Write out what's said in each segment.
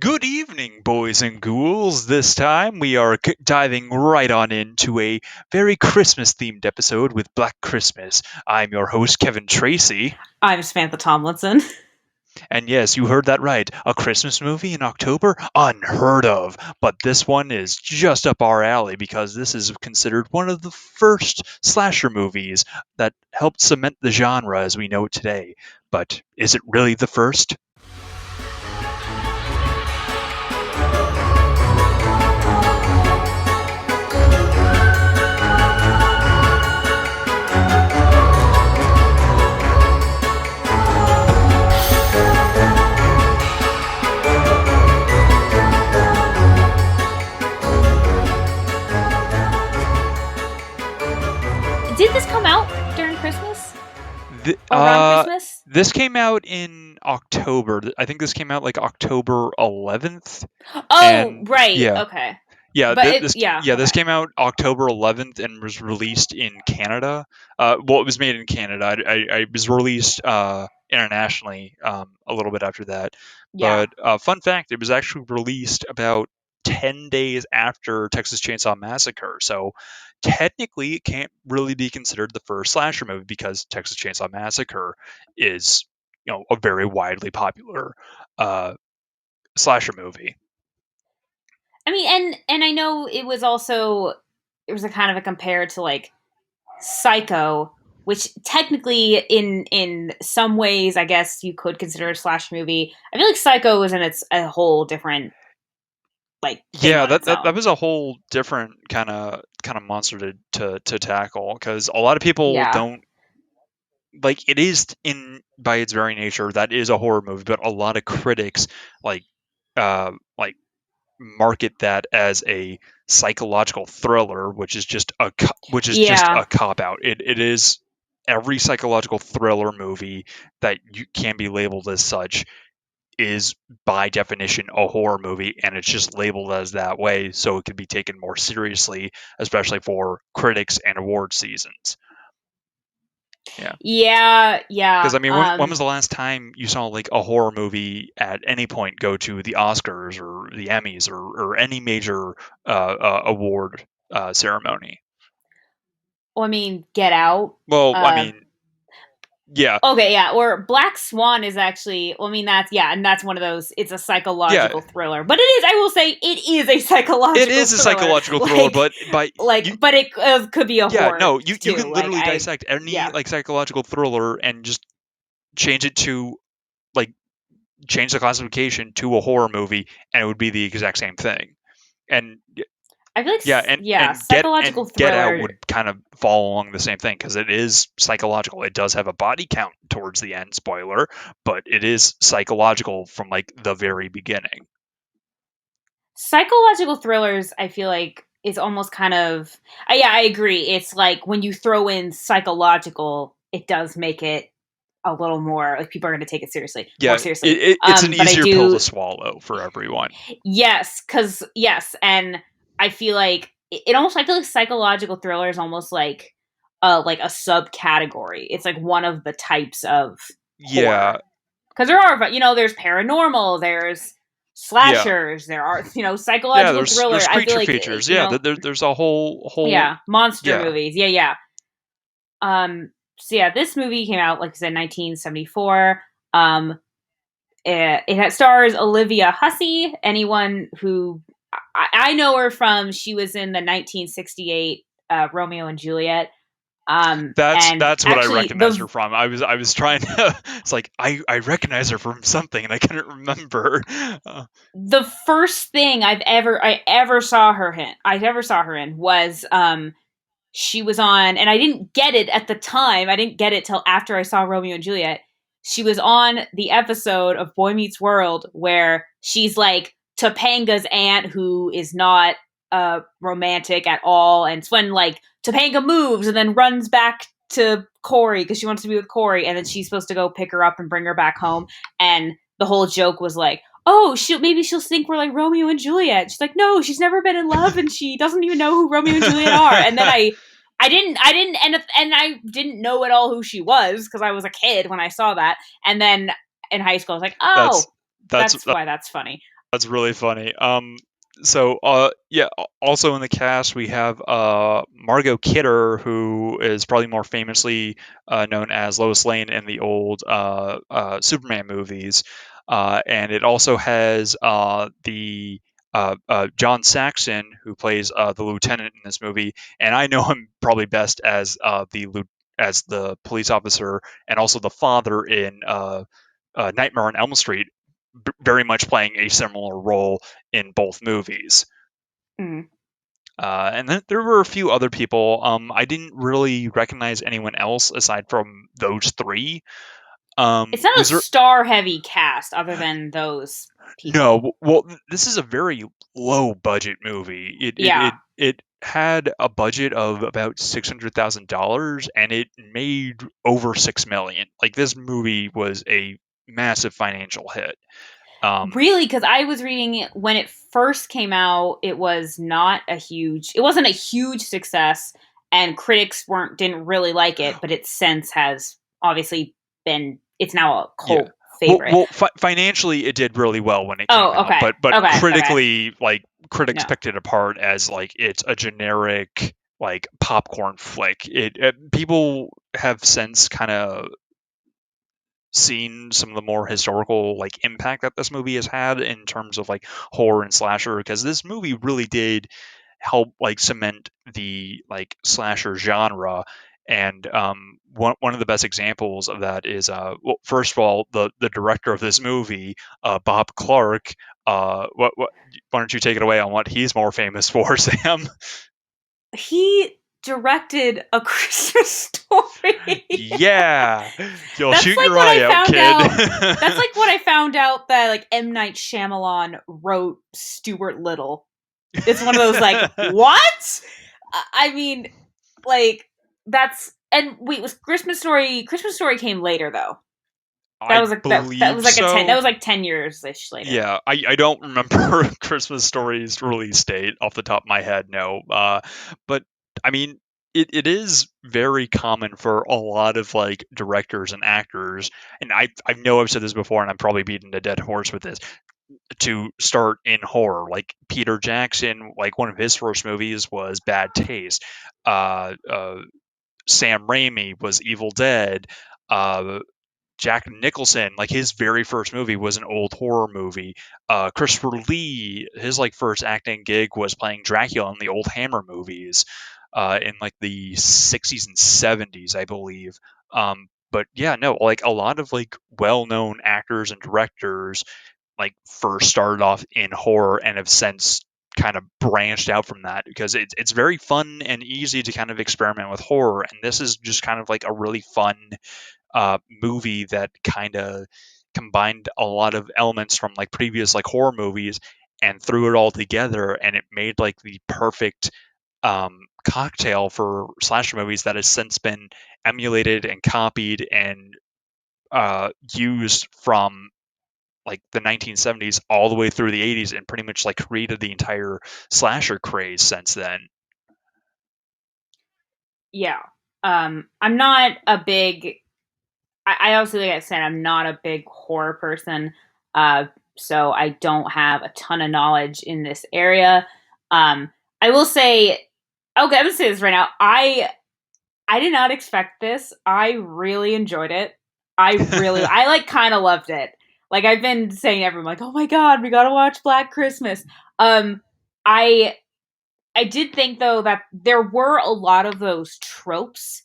Good evening, boys and ghouls. This time we are diving right on into a very Christmas themed episode with Black Christmas. I'm your host, Kevin Tracy. I'm Samantha Tomlinson. And yes, you heard that right. A Christmas movie in October? Unheard of. But this one is just up our alley because this is considered one of the first slasher movies that helped cement the genre as we know it today. But is it really the first? Did this come out during Christmas? Th- Or around uh, Christmas? this came out in October. I think this came out like October 11th, Oh, and right. yeah, Okay. yeah, But it, yeah, this okay. came out October 11th and was released in Canada. Well, it was made in Canada. I was released internationally a little bit after that. Yeah. But fun fact, it was actually released about 10 days after Texas Chainsaw Massacre. So technically, it can't really be considered the first slasher movie because Texas Chainsaw Massacre is, a very widely popular uh, slasher movie. I mean, and I know it was a kind of a compare to like Psycho, which technically in some ways I guess you could consider a slash movie. I feel like Psycho was in its a whole different like thing Yeah, on its that own. was a whole different kind of monster to tackle because a lot of people Yeah. don't like it is in by its very nature that is a horror movie, but a lot of critics like like market that as a psychological thriller, which is just Yeah. a cop out. It is every psychological thriller movie that you can be labeled as such is by definition a horror movie, and it's just labeled as that way so it can be taken more seriously, especially for critics and award seasons. Yeah, Yeah, because yeah. I mean, when was the last time you saw like a horror movie at any point go to the Oscars or the Emmys or any major award ceremony? Well, I mean, Get Out. Well, I Uh, mean, yeah, okay, yeah. Or Black Swan is actually. Well, I mean, that's yeah, and that's one of those. It's a yeah, psychological thriller, but it is. I will say, it is a it psychological is a thriller. psychological thriller, but by you, But it could be a yeah, horror no, you too. can literally dissect any Yeah. like psychological thriller and just change it to like change the classification to a horror movie and it would be the exact same thing. And I feel like, yeah, yeah, and psychological Get Out thriller. would kind of fall along the same thing because it is psychological. It does have a body count towards the end, spoiler, but it is psychological from like the very beginning. Psychological thrillers, I feel like, is almost kind of. Yeah, I agree. It's like when you throw in psychological, it does make it a little more like people are going to take it seriously, more Yeah, seriously. it's an But I easier pill do, to swallow for everyone. yes, because yes, and I feel like it almost. I feel like psychological thriller is almost like a subcategory. It's like one of the types of Yeah, horror because there are, there's paranormal, there's yeah, slashers, there are yeah. psychological There's thriller. I feel creature like features. Yeah, there's a whole yeah, monster yeah. movies. Yeah, yeah. So yeah, this movie came out like I said, 1974. It stars Olivia Hussey. Anyone who I know her from, she was in the 1968 Romeo and Juliet. And That's what I actually, recognize her from. I was trying to. It's like I recognize her from something, and I couldn't remember. Uh, the first thing I ever saw her in was she was on, and I didn't get it at the time. I didn't get it till after I saw Romeo and Juliet. She was on the episode of Boy Meets World where she's like Topanga's aunt, who is not romantic at all, and it's when like Topanga moves and then runs back to Corey because she wants to be with Corey, and then she's supposed to go pick her up and bring her back home, and the whole joke was like, oh, she'll think we're like Romeo and Juliet. She's like, no, she's never been in love and she doesn't even know who Romeo and Juliet are. And then I didn't, and I didn't know at all who she was because I was a kid when I saw that. And then in high school, I was like, that's oh, that's that's why that's funny. That's really funny. Yeah, also in the cast we have Margot Kidder, who is probably more famously known as Lois Lane in the old Superman movies. And it also has the John Saxon, who plays the lieutenant in this movie, and I know him probably best as as the police officer and also the father in Nightmare on Elm Street, very much playing a similar role in both movies. Mm. And then there were a few other people. I didn't really recognize anyone else aside from those three. It's not a Was there? star heavy cast other than those No. people. Well, this is a very low budget movie. Yeah. It had a budget of about $600,000, and it made over 6 million. Like this movie was a massive financial hit. Um, Really, because I was reading it when it first came out, it wasn't a huge success, and critics weren't didn't really like it, but it since has obviously it's now a Yeah. cult favorite. Financially, it did really well when it came Oh, out, okay. but Okay. critically, like critics No. picked it apart as like it's a generic like popcorn flick. People have since kind of seen some of the more historical like impact that this movie has had in terms of like horror and slasher, because this movie really did help like cement the like slasher genre. And one of the best examples of that is well, first of all, the director of this movie, Bob Clark. What why don't you take it away on what he's more famous for, Sam? He directed A Christmas Story. Yeah, you'll That's shoot like your what I eye out, found kid. out. That's like what I found out that like M. Night Shyamalan wrote Stuart Little. It's one of those like, what? I mean, like that's and wait, was Christmas Story? Christmas Story came later though. That I was like that was believe like a ten. That so. was like 10 years ish later. Yeah, I don't remember Christmas Story's release date off the top of my head, no. But I mean, it is very common for a lot of like directors and actors, and I know I've said this before, and I'm probably beating a dead horse with this, to start in horror. Like Peter Jackson, like one of his first movies was Bad Taste. Uh, uh, Sam Raimi was Evil Dead. Uh, Jack Nicholson, like his very first movie was an old horror movie. Christopher Lee, his like first acting gig was playing Dracula in the old Hammer movies, in like the 60s and 70s, I believe. But yeah, no, like a lot of like well-known actors and directors like first started off in horror and have since kind of branched out from that, because it's very fun and easy to kind of experiment with horror, and this is just kind of like a really fun movie that kind of combined a lot of elements from like previous like horror movies and threw it all together, and it made like the perfect cocktail for slasher movies that has since been emulated and copied and used from like the 1970s all the way through the 80s, and pretty much like created the entire slasher craze since then. Yeah. I'm not a big. I also, like I said, I'm not a big horror person. Uh, so I don't have a ton of knowledge in this area. I will say, okay, I'm gonna say this right now. I did not expect this. I really enjoyed it. I like kind of loved it. Like I've been saying to everyone, like, oh my god, we gotta watch Black Christmas. Um, I I did think though that there were a lot of those tropes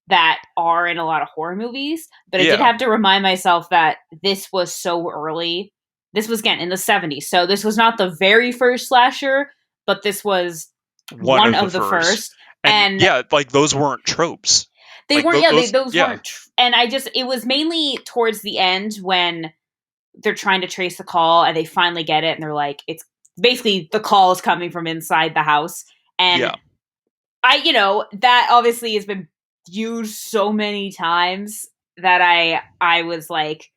that are in a lot of horror movies, but I did Yeah, have to remind myself that this was so early. This was again in the 70s. So this was not the very first slasher, but this was one one of the of the first. first. And And yeah, like those weren't tropes. they Like weren't, yeah, those, those yeah, weren't and I just it was mainly towards the end when they're trying to trace the call and they finally get it and they're like it's basically the call is coming from inside the house and yeah. that obviously has been used so many times that I was like,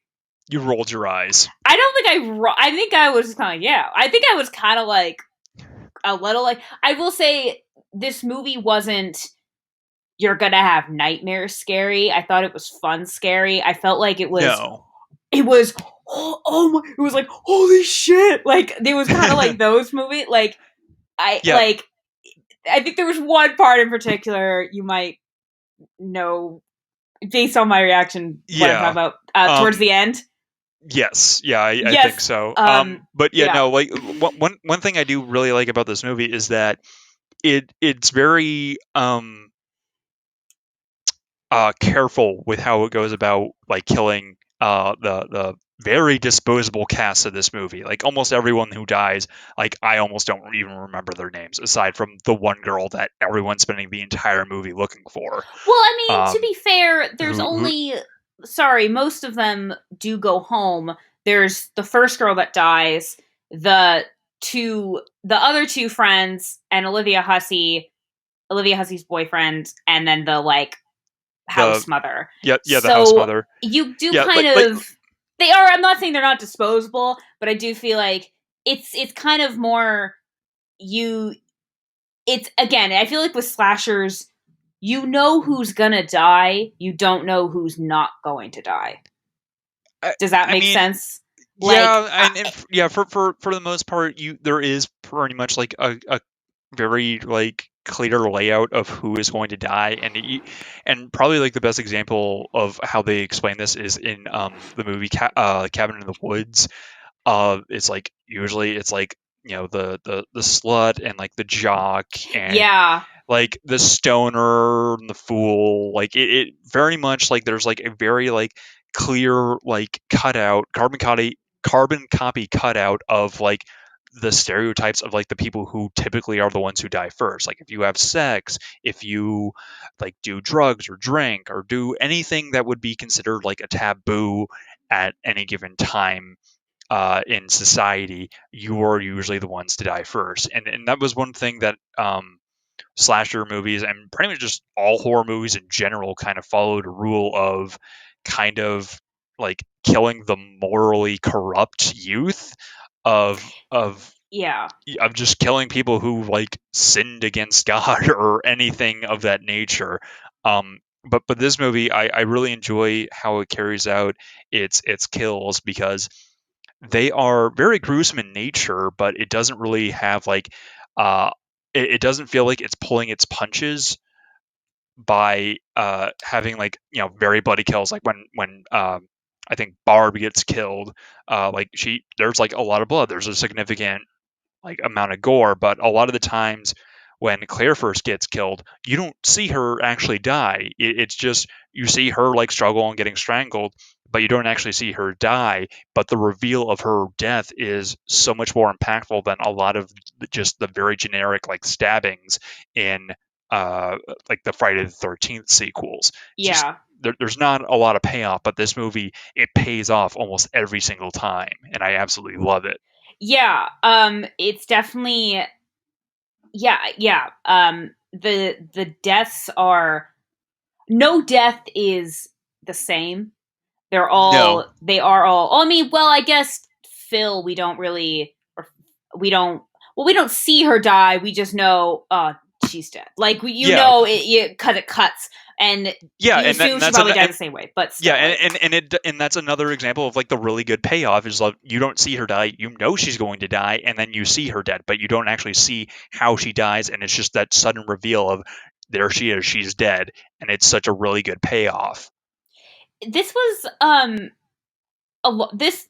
You rolled your eyes. I don't think I think I was kind of, yeah, I think I was kind of like a little like, I will say this movie wasn't you're gonna have nightmares scary. I thought it was fun scary. I felt like No. it was oh my, it was like holy shit, like it was kind of like those movies. Like I Yeah, like I think there was one part in particular you might know based on my reaction what I'm talking yeah. about towards Um, the end. yes, yeah, I think Yes. so. Um. But yeah, Yeah. no, like one thing I do really like about this movie is that it's very careful with how it goes about like killing the very disposable cast of this movie. Like almost everyone who dies, like I almost don't even remember their names aside from the one girl that everyone's spending the entire movie looking for. Well, I mean, to Um, be fair, there's who only sorry, most of them do go home. There's the first girl that dies, the other two friends, and Olivia Hussey's boyfriend, and then the like the house mother. yeah, the house So mother. you do Yeah, kind like of they are. I'm not saying they're not disposable, but I do feel like it's kind of more you. It's again. I feel like with slashers, you know who's gonna die. You don't know who's not going to die. I, Does that I make mean, sense? Like, yeah, and yeah, for the most part, you there is pretty much like a very like clear layout of who is going to die, and probably like the best example of how they explain this is in the movie Cabin in the Woods. It's like usually it's like the slut and like the jock and yeah, like the stoner and the fool. Like it very much like there's like a very like clear like cutout carbon copy cutout of like the stereotypes of like the people who typically are the ones who die first. Like if you have sex, if you like do drugs or drink or do anything that would be considered like a taboo at any given time in society, you are usually the ones to die first. And that was one thing that slasher movies and pretty much just all horror movies in general kind of followed a rule of kind of like killing the morally corrupt youth of yeah, of just killing people who like sinned against God or anything of that nature. But this movie, I really enjoy how it carries out its kills because they are very gruesome in nature, but it doesn't really have like uh, it doesn't feel like it's pulling its punches by having like very bloody kills. Like when I think Barb gets killed, like she there's like a lot of blood. There's a significant like amount of gore, but a lot of the times when Claire first gets killed, you don't see her actually die. It's just you see her like struggle and getting strangled, but you don't actually see her die. But the reveal of her death is so much more impactful than a lot of just the very generic like stabbings in uh like the Friday the 13th sequels. Just yeah, there's not a lot of payoff, but this movie it pays off almost every single time, and I absolutely love it. yeah. It's definitely yeah, yeah. The deaths are no death is the same. No, They are all. Oh, I mean, well, I guess Phil. We don't really, or we don't. Well, we don't see her die. We just know, she's dead. Like you yeah, know, because it cuts, and yeah, you and assume she that's an probably died the same way. But yeah, still, like, and that's another example of like the really good payoff is like you don't see her die, you know she's going to die, and then you see her dead, but you don't actually see how she dies, and it's just that sudden reveal of there she is, she's dead, and it's such a really good payoff. this was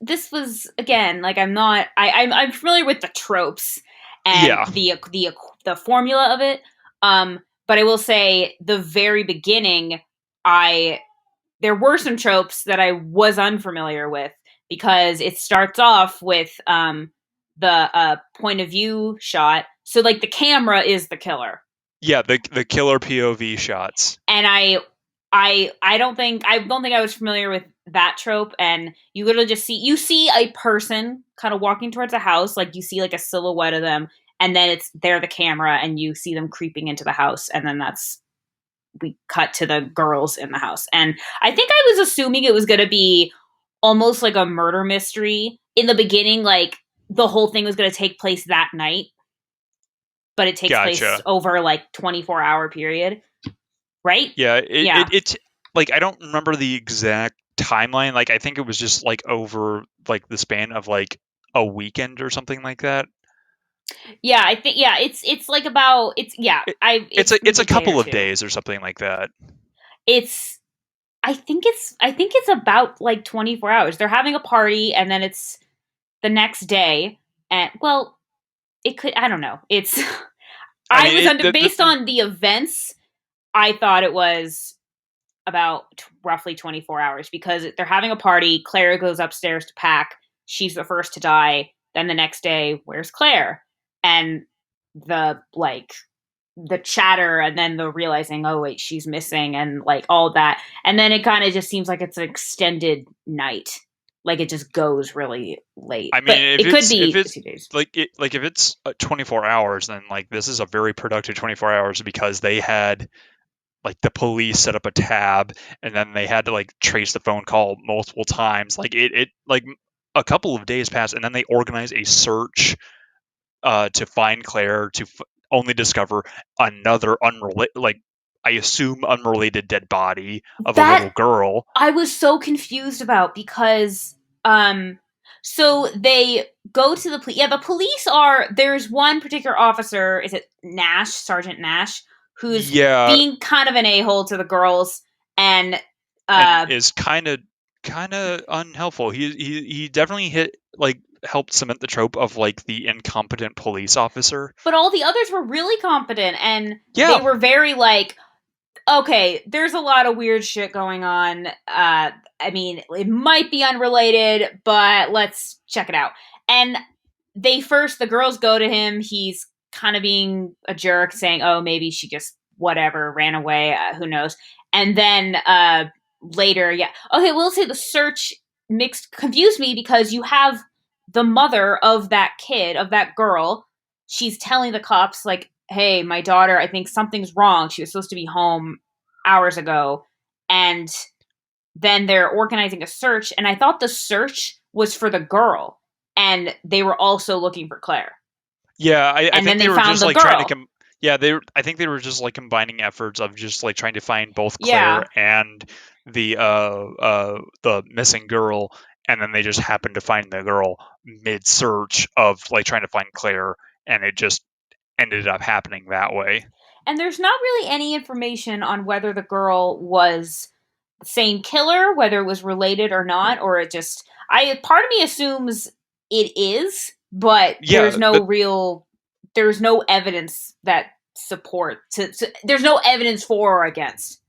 this was again like I'm familiar with the tropes and Yeah, the formula of it. But I will say the very beginning, I there were some tropes that I was unfamiliar with because it starts off with the point of view shot. So like the camera is the killer, yeah, the killer POV shots. and I don't think I was familiar with that trope. And you literally just see a person kind of walking towards a house, like you see like a silhouette of them, and then it's they're the camera, and you see them creeping into the house, and then that's we cut to the girls in the house. And I think I was assuming it was going to be almost like a murder mystery in the beginning, like the whole thing was going to take place that night, but it takes place Gotcha. over like 24-hour period, right? Yeah, Yeah. it's like I don't remember the exact timeline. Like I think it was just like over like the span of like a weekend or something like that. Yeah, I think yeah, it's like about it's yeah, It, I it's it's it's maybe a a day or couple of two. days or something like that. It's I think it's about like 24 hours. They're having a party and then it's the next day and well, it could I don't know. It's I I mean, was under based on the events, I thought it was about roughly 24 hours because they're having a party. Claire goes upstairs to pack. She's the first to die. Then the next day, where's Claire? And the like the chatter and then the realizing, oh wait, she's missing and like all that. And then it kind of just seems like it's an extended night. Like it just goes really late. I But mean, it could if be a it's few days. like if it's 24 hours, then like this is a very productive 24 hours because they had like the police set up a tab and then they had to like trace the phone call multiple times. Like it like a couple of days passed and then they organized a search to find Claire to only discover another unrelated like I assume unrelated dead body of a That little girl. I was so confused about because so they go to the police. Yeah, the police are there's one particular officer, is it Nash, Sergeant Nash, who's Yeah, being kind of an a-hole to the girls and and uh is kind of unhelpful. He definitely hit like helped cement the trope of like the incompetent police officer. but all the others were really competent and they Yeah, were very like okay, there's a lot of weird shit going on. I mean, it might be unrelated, but let's check it out. And the girls go to him. He's kind of being a jerk, saying, oh, maybe she just, whatever, ran away. Who knows? And then later, yeah. Okay, we'll say the search confused me because you have the mother of that kid, of that girl. She's telling the cops, like, hey, my daughter, I think something's wrong. She was supposed to be home hours ago. And then they're organizing a search. And I thought the search was for the girl. And they were also looking for Claire. yeah. I And then think they they were found just the like trying to girl. come. Yeah, I think they were just like combining efforts of just like trying to find both Claire Yeah. and the missing girl, and then they just happened to find the girl mid search of like trying to find Claire, and it just ended up happening that way. And there's not really any information on whether the girl was the same killer, whether it was related or not, or it just I part of me assumes it is, but Yeah, there's no evidence that there's no evidence for or against.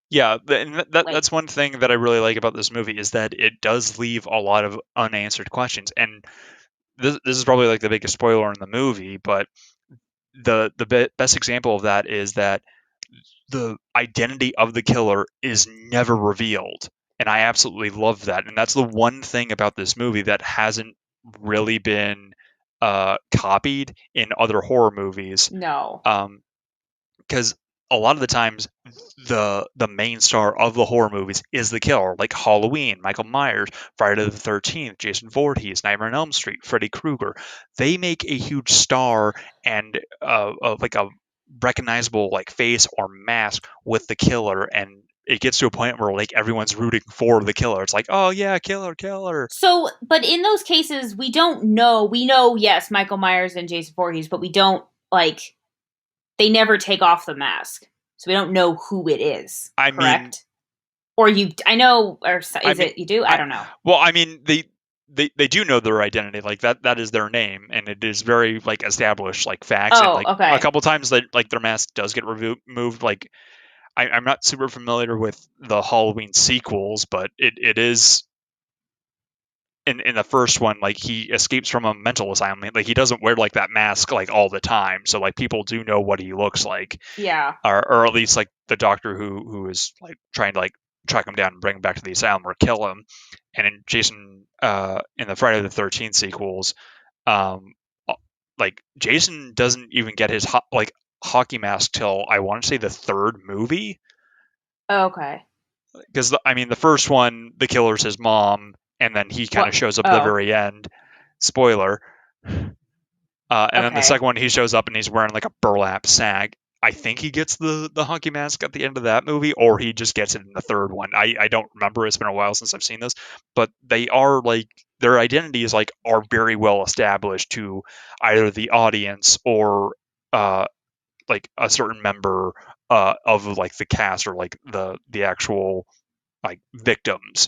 yeah, and Like that's one thing that I really like about this movie is that it does leave a lot of unanswered questions. And this is probably like the biggest spoiler in the movie, but best example of that is that the identity of the killer is never revealed, and I absolutely love that. And that's the one thing about this movie that hasn't really been copied in other horror movies. no. Um, because a lot of the times the main star of the horror movies is the killer, like Halloween, Michael Myers, Friday the 13th, Jason Voorhees, Nightmare on Elm Street, Freddy Krueger. They make a huge star and like a recognizable like face or mask with the killer, and it gets to a point where like everyone's rooting for the killer. It's like, oh yeah, killer, killer. So, but in those cases, we don't know. We know, yes, Michael Myers and Jason Voorhees, but we don't like they never take off the mask, so we don't know who it is. I mean, Correct? Or you? I know, or I is mean, it you do? I I don't know. well, I mean, they do know their identity, like that is their name, and it is very like established like facts, and Oh, like a okay. couple times that like their mask does get removed. Like I'm not super familiar with the Halloween sequels, but it is in the first one, like he escapes from a mental asylum, like he doesn't wear like that mask like all the time, so like people do know what he looks like, Yeah. or at least like the doctor who is like trying to like track him down and bring him back to the asylum or kill him. And in Jason, in the Friday the 13th sequels, um, like Jason doesn't even get his like hockey mask till I want to say the third movie, Okay. because I mean the first one the killer's his mom, and then he kind of What? shows up at the Oh, very end. Spoiler. And then the okay. second one he shows up and he's wearing like a burlap sack. I think he gets the hockey mask at the end of that movie, or he just gets it in the third one. I don't remember. It's been a while since I've seen this, but they are like their identities like are very well established to either the audience or uh like a certain member of like the cast or like the actual like victims,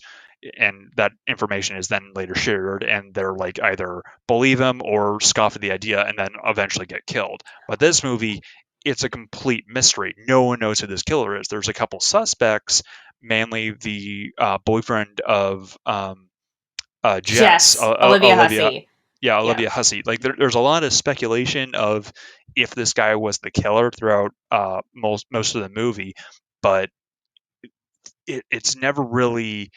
and that information is then later shared, and they're like either believe him or scoff at the idea and then eventually get killed. But this movie, it's a complete mystery. No one knows who this killer is. There's a couple suspects, mainly the boyfriend of Jess, Jess, Olivia Olivia. Hussey. Yeah, Yeah. Olivia Hussey. Like there's a lot of speculation of if this guy was the killer throughout most of the movie, but it's never really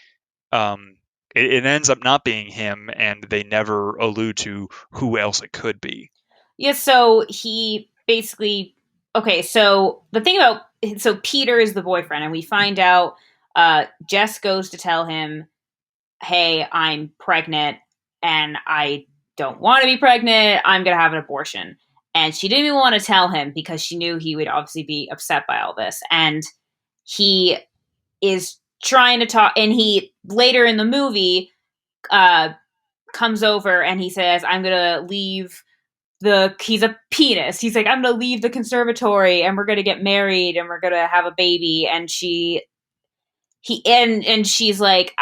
um, it ends up not being him, and they never allude to who else it could be. Yeah, so he basically okay, so the thing about so Peter is the boyfriend and we find out Jess goes to tell him, "Hey, I'm pregnant and I don't want to be pregnant. I'm going to have an abortion." And she didn't even want to tell him because she knew he would obviously be upset by all this. And he is trying to talk and he later in the movie uh comes over and he says, "I'm going to leave he's a penis. He's like, I'm gonna leave the conservatory and we're gonna get married and we're gonna have a baby." And she's like,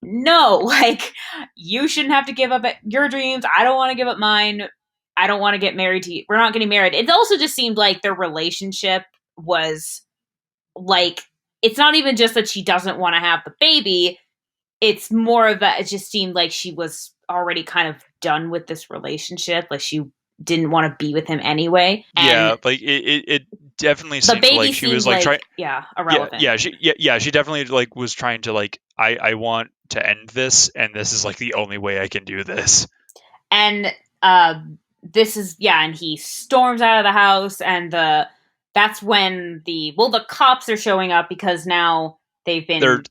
no, like you shouldn't have to give up your dreams. I don't want to give up mine. I don't want to get married to you. We're not getting married. It also just seemed like their relationship was like it's not even just that she doesn't want to have the baby. It's more of that it just seemed like she was already kind of done with this relationship. Like she didn't want to be with him anyway. And Yeah, like it definitely the seemed baby like she seemed was like trying. like, yeah, Yeah, irrelevant. she definitely like was trying to like I want to end this, and this is like the only way I can do this. And this is yeah, and he storms out of the house and that's when the cops are showing up because now they've been They're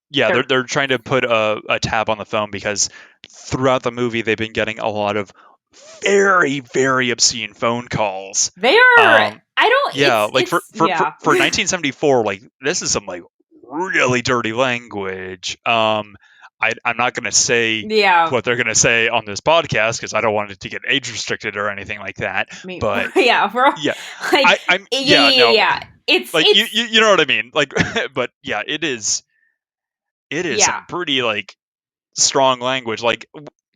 yeah they're they're trying to put a tab on the phone because throughout the movie they've been getting a lot of very obscene phone calls. they are Um, I don't yeah, like it's yeah. for 1974, like this is some like really dirty language. I'm not gonna say Yeah. what they're gonna say on this podcast because I don't want it to get age restricted or anything like that. I mean, But yeah, we're yeah, like I'm yeah, yeah, yeah yeah, no yeah. like It's you know what I mean, like but yeah it is yeah. some pretty like strong language, like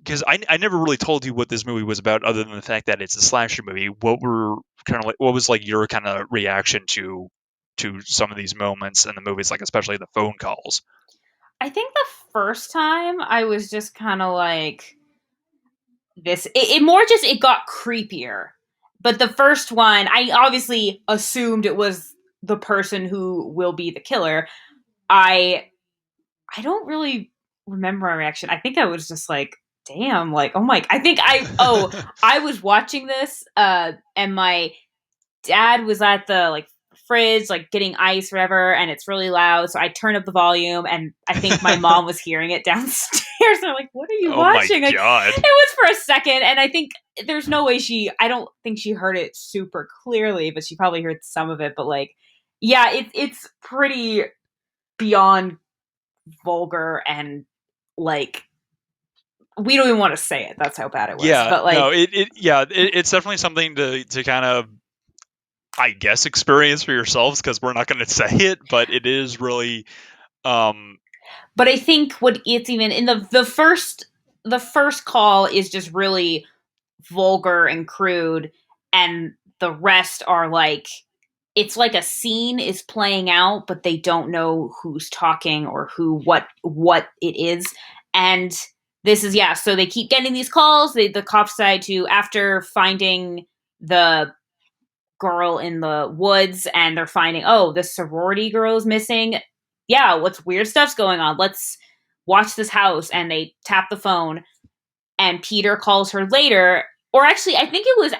because I never really told you what this movie was about other than the fact that it's a slasher movie. What was like your kind of reaction to some of these moments in the movies, like especially the phone calls? I think the first time I was just kind of like it more just it got creepier. But the first one, I obviously assumed it was the person who will be the killer. I I don't really remember my reaction. I think I was just like, damn, like, oh my, I was watching this, and my dad was at the like fridge, like getting ice, or whatever, and it's really loud. So I turned up the volume, and I think my mom was hearing it downstairs. And I'm like, "What are you Oh my watching?" Like, it god. was for a second, and I think there's no way I don't think she heard it super clearly, but she probably heard some of it. But like, yeah, it's pretty beyond vulgar and like we don't even want to say it. That's how bad it was. Yeah, But no, like, it's definitely something to kind of I guess experience for yourselves because we're not going to say it, but it is really um but I think what it's even in the first call is just really vulgar and crude, and the rest are like it's like a scene is playing out, but they don't know who's talking or what it is. And this is yeah, so they keep getting these calls. The cops decide to after finding the girl in the woods and they're finding the sorority girl is missing. Yeah, what's weird stuff's going on. Let's watch this house. And they tap the phone and Peter calls her later. Or actually, I think it was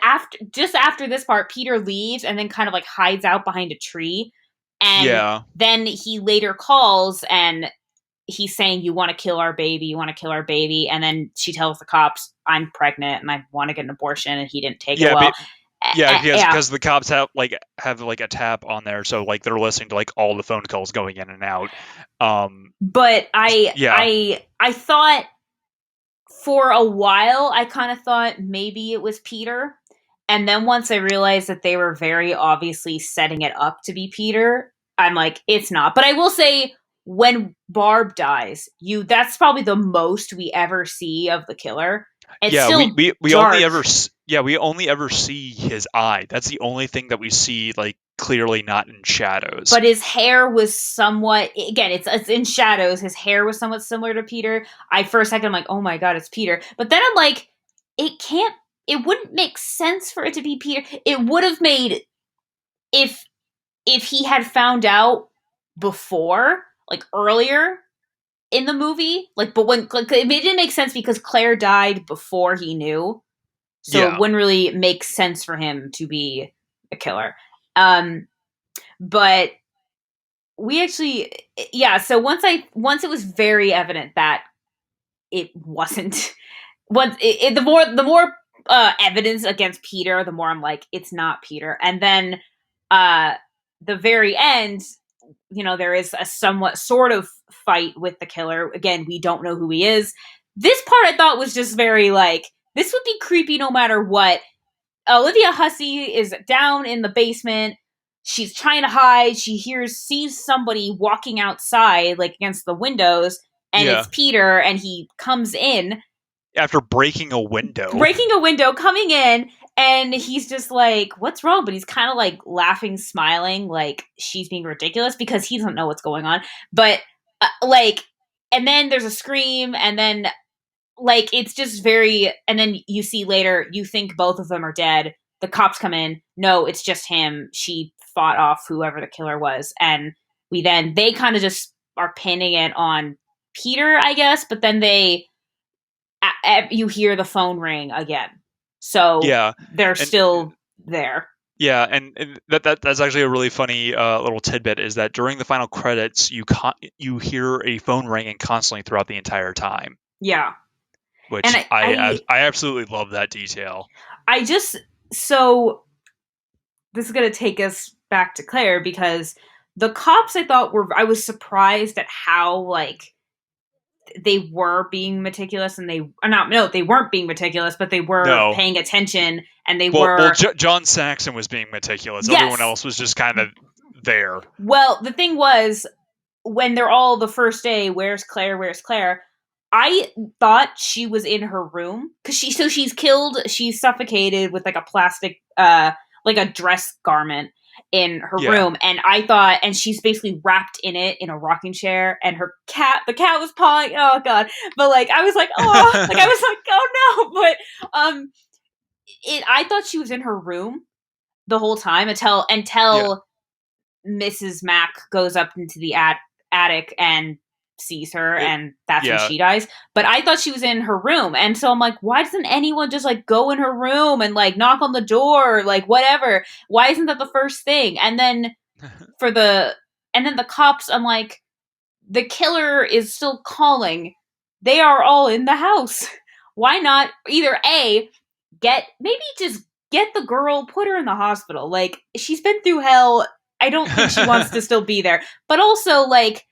after this part, Peter leaves and then kind of like hides out behind a tree. And yeah. then he later calls and he's saying, "You want to kill our baby, you want to kill our baby." And then she tells the cops, "I'm pregnant and I want to get an abortion." And he didn't take it Yeah, well. Yeah, Yeah, because the cops have like a tap on there, so like they're listening to like all the phone calls going in and out. Um, but yeah, I thought for a while I kind of thought maybe it was Peter. And then once I realized that they were very obviously setting it up to be Peter, I'm like, it's not. But I will say when Barb dies, you that's probably the most we ever see of the killer. It's yeah. still We only dark, ever we only ever see his eye. That's the only thing that we see like clearly not in shadows. but his hair was somewhat again it's in shadows. His hair was somewhat similar to Peter. I for a second I'm like, oh my god, it's Peter. But then I'm like, it can't it wouldn't make sense for it to be Peter. It would have made if he had found out before, like earlier in the movie, like but when like, it didn't make sense because Claire died before he knew, so it Yeah, wouldn't really make sense for him to be a killer. Um, but we actually, yeah. So once it was very evident that it wasn't, the more evidence against Peter, the more I'm like, it's not Peter. And then uh, the very end, there is a somewhat sort of fight with the killer. Again, we don't know who he is. This part I thought was just very like, this would be creepy no matter what. Olivia Hussey is down in the basement. She's trying to hide. Sees somebody walking outside, like against the windows, and yeah. it's Peter, and he comes in, After breaking a window. breaking a window, coming in, and he's just like, "What's wrong?" But he's kind of like laughing, smiling, like she's being ridiculous because he doesn't know what's going on. But like, and then there's a scream, and then like it's just very, and then you see later, you think both of them are dead. The cops come in. No, it's just him. She fought off whoever the killer was, and they kind of just are pinning it on Peter, I guess. But then you hear the phone ring again, so Yeah, they're and still there. yeah, and that's actually a really funny little tidbit is that during the final credits, you hear a phone ringing constantly throughout the entire time, Yeah, and which I absolutely love that detail. I just so this is going to take us back to Claire because the cops I thought I was surprised at how like they were being meticulous, and they not no they weren't being meticulous, but they were No, paying attention, and they well, were John Saxon was being meticulous. Everyone yes. else was just kind of there. Well, the thing was when they're all the first day, where's Claire? Where's Claire? I thought she was in her room because she's killed. She's suffocated with like a plastic, like a dress garment in her Yeah. room, and I thought, and she's basically wrapped in it in a rocking chair, and the cat was pawing. Oh god! But like, I was like, oh, like I was like, oh no! But I thought she was in her room the whole time Yeah. until Mrs. Mack goes up into the attic and sees her, It, and that's when yeah. she dies. But I thought she was in her room, and so I'm like, why doesn't anyone just like go in her room and like knock on the door, or, like whatever? Why isn't that the first thing? For the and then the cops, I'm like, the killer is still calling. They are all in the house. Why not either A, maybe just get the girl, put her in the hospital. Like she's been through hell. I don't think she wants to still be there. But also like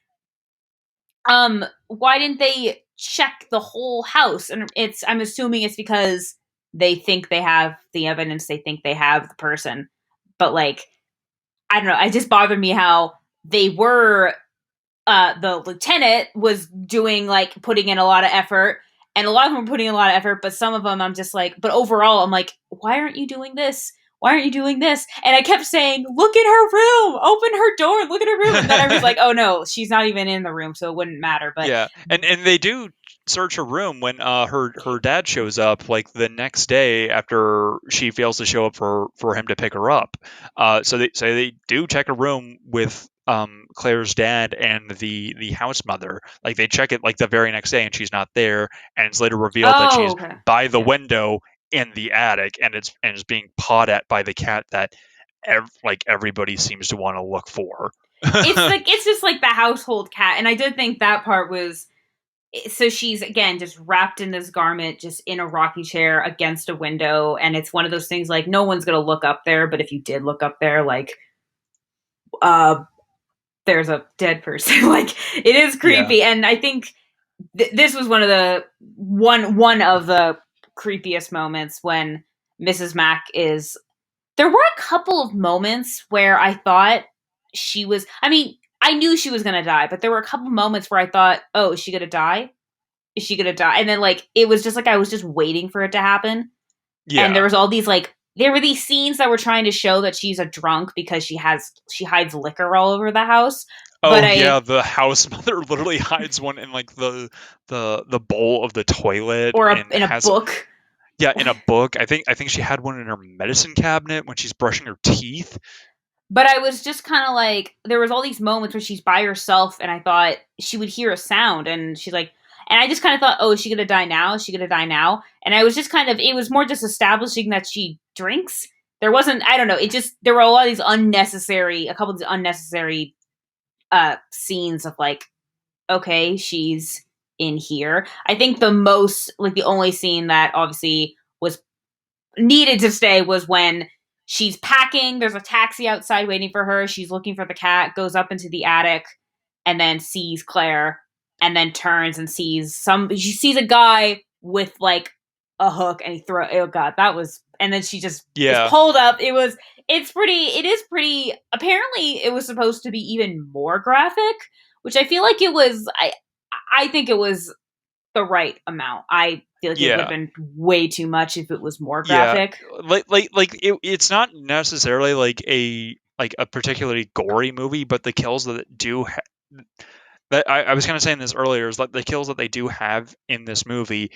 why didn't they check the whole house? And I'm assuming it's because they think they have the evidence, they think they have the person. But like I don't know, it just bothered me how they were the lieutenant was doing like putting in a lot of effort, and a lot of them were putting in a lot of effort, but some of them I'm just like, but overall I'm like, why aren't you doing this? Why aren't you doing this? And I kept saying, look in her room, open her door, look at her room. And then I was like, oh no, she's not even in the room, so it wouldn't matter. But Yeah, and they do search her room when her dad shows up like the next day after she fails to show up for him to pick her up. So they do check a room with Claire's dad and the house mother. Like they check it like the very next day and she's not there, and it's later revealed that oh, she's okay. by the Yeah. window in the attic, and it's being pawed at by the cat that like everybody seems to want to look for. It's like it's just like the household cat. And I did think that part was so she's again just wrapped in this garment, just in a rocking chair against a window, and it's one of those things like no one's gonna look up there, but if you did look up there, like uh there's a dead person. Like it is Yeah. creepy, and I think this was one of the creepiest moments when Mrs. Mack is. There were a couple of moments where I thought she was. I mean, I knew she was gonna die, but there were a couple of moments where I thought, "Oh, is she gonna die? Is she gonna die?" And then like it was just like I was just waiting for it to happen. And there Yeah. was all these like there were these scenes that were trying to show that she's a drunk because she hides liquor all over the house. But Oh yeah, I the house mother literally hides one in like the bowl of the toilet or and in a has book. yeah, in a book. I think she had one in her medicine cabinet when she's brushing her teeth. But I was just kind of like, there was all these moments where she's by herself, and I thought she would hear a sound, and she's like, and I just kind of thought, oh, is she gonna die now? Is she gonna die now? And I was just kind of, it was more just establishing that she drinks. There wasn't, I don't know, it just there were a lot of these unnecessary, a couple of these unnecessary scenes of like, okay, she's in here. I think the most, like the only scene that obviously was needed to stay was when she's packing. There's a taxi outside waiting for her. She's looking for the cat, goes up into the attic, and then sees Claire, and then turns and sees she sees a guy with like a hook, and oh god, that was, and then she just is Yeah. pulled up. It is pretty, apparently it was supposed to be even more graphic, which I feel like I think it was the right amount. I feel like it would have Yeah. been way too much if it was more Yeah. graphic. It's not necessarily like a particularly gory movie, but the kills that do that I was kind of saying this earlier is like the kills that they do have in this movie,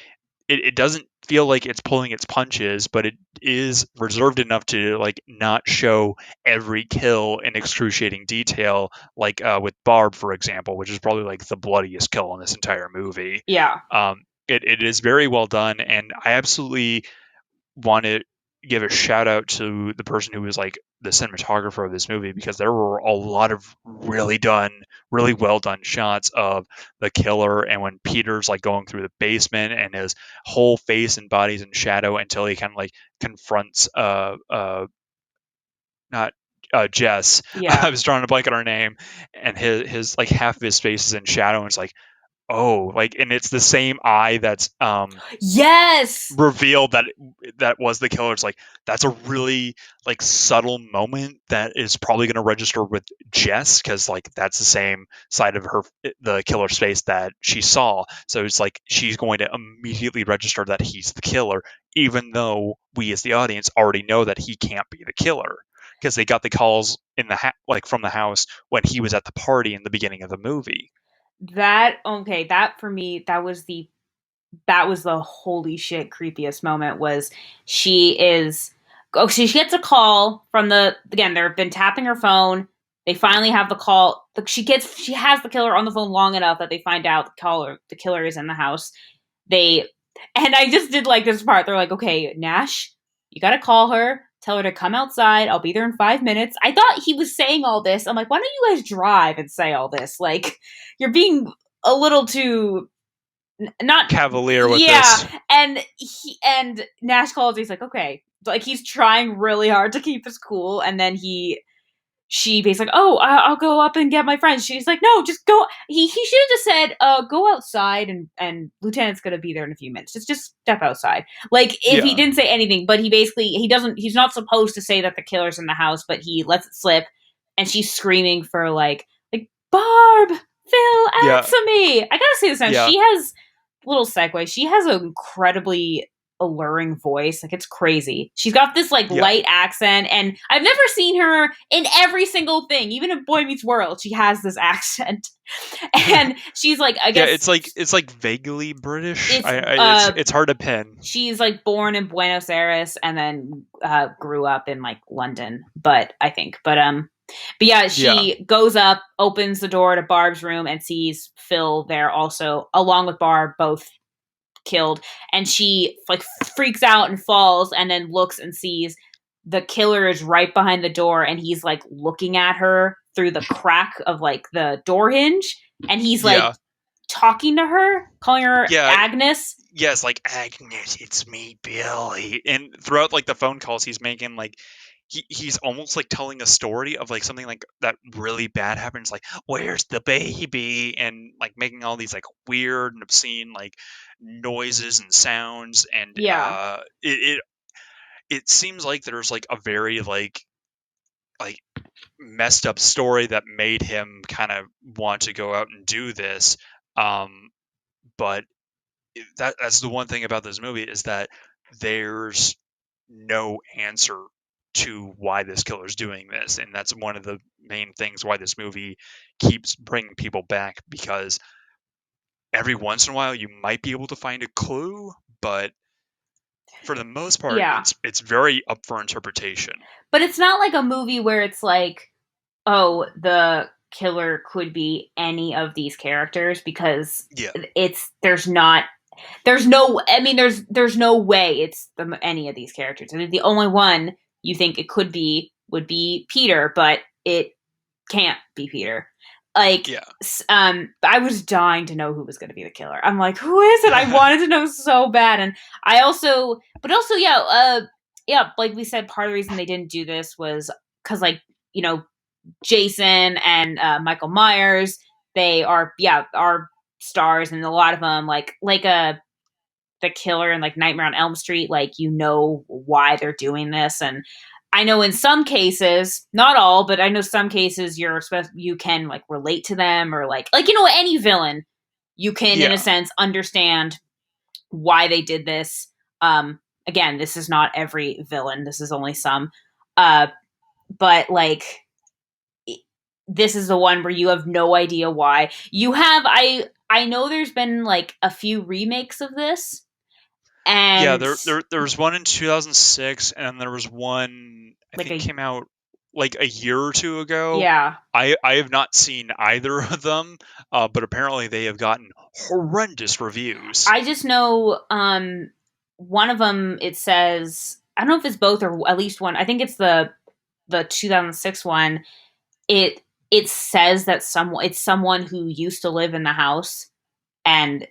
it doesn't feel like it's pulling its punches, but it is reserved enough to like not show every kill in excruciating detail, like with Barb, for example, which is probably like the bloodiest kill in this entire movie. Yeah. It is very well done, and I absolutely want to give a shout out to the person who was like the cinematographer of this movie because there were a lot of really well done shots of the killer and when Peter's like going through the basement and his whole face and body's in shadow until he kind of like confronts not Jess. I Yeah. was drawing a blank on her name, and his like half of his face is in shadow, and it's like, oh, like, and it's the same eye that's Yes. revealed that was the killer. It's like that's a really like subtle moment that is probably going to register with Jess because like that's the same side of her the killer's face that she saw. So it's like she's going to immediately register that he's the killer, even though we as the audience already know that he can't be the killer because they got the calls in the like from the house when he was at the party in the beginning of the movie. That okay, that for me that was the holy shit creepiest moment was she is she gets a call from the again they've been tapping her phone. They finally have the call. She has the killer on the phone long enough that they find out the killer is in the house. They and I just did like this part. They're like, okay, Nash, you gotta call her, tell her to come outside. I'll be there in 5 minutes. I thought he was saying all this. I'm like, why don't you guys drive and say all this? Like, you're being a little too not Cavalier with yeah. this. And Nash calls. He's like, okay, like he's trying really hard to keep his cool, and then she basically like, oh, I'll go up and get my friends. She's like, no, just go. He should have just said, go outside, and Lieutenant's gonna be there in a few minutes. Just step outside. Like if he Yeah. didn't say anything, but he doesn't. He's not supposed to say that the killer's in the house, but he lets it slip, and she's screaming for like Barb, Phil, Yeah. answer me. I gotta say this now. Yeah. She has little segue. She has an incredibly alluring voice. Like it's crazy. She's got this like Yeah. light accent, and I've never seen her in every single thing. Even in Boy Meets World, she has this accent, and she's like, I Yeah, guess it's like vaguely British. it's It's hard to pin. she's like born in Buenos Aires and then grew up in like London, but yeah, Yeah, she goes up, opens the door to Barb's room, and sees Phil there also, along with Barb, both killed, and she like freaks out and falls, and then looks and sees the killer is right behind the door, and he's like looking at her through the crack of like the door hinge, and he's like yeah, talking to her, calling her Yeah, Agnes. yes, like Agnes, it's me, Billy. And throughout like the phone calls he's making, like he's almost like telling a story of like something like that really bad happens, like where's the baby, and like making all these like weird and obscene like noises and sounds, and Yeah, it seems like there's like a very like messed up story that made him kind of want to go out and do this. Um, but that's the one thing about this movie is that there's no answer to why this killer's doing this, and that's one of the main things why this movie keeps bringing people back, because every once in a while you might be able to find a clue, but for the most part yeah. it's very up for interpretation. But it's not like a movie where it's like, oh, the killer could be any of these characters, because Yeah, it's there's no, I mean, there's no way it's any of these characters. I think the only one you think it could be would be Peter, but it can't be Peter. Like, yeah. I was dying to know who was going to be the killer. I'm like, who is it? I wanted to know so bad, and I also, but also, yeah, yeah, like we said, part of the reason they didn't do this was because, like, you know, Jason and Michael Myers, they are, yeah, are stars, and a lot of them, like the killer and like Nightmare on Elm Street, like, you know why they're doing this. And I know in some cases, not all, but I know some cases you can like relate to them, or like, you know, any villain, you can in a Yeah, sense understand why they did this. Again, this is not every villain, this is only some. Uh but like, this is the one where you have no idea why. You have, I know there's been like a few remakes of this, yeah. and There was one in 2006, and there was one I like think a, came out like a year or two ago. yeah, I have not seen either of them, but apparently they have gotten horrendous reviews. I just know one of them, it says, I don't know if it's both or at least one. I think it's the 2006 one. It it says that someone who used to live in the house, and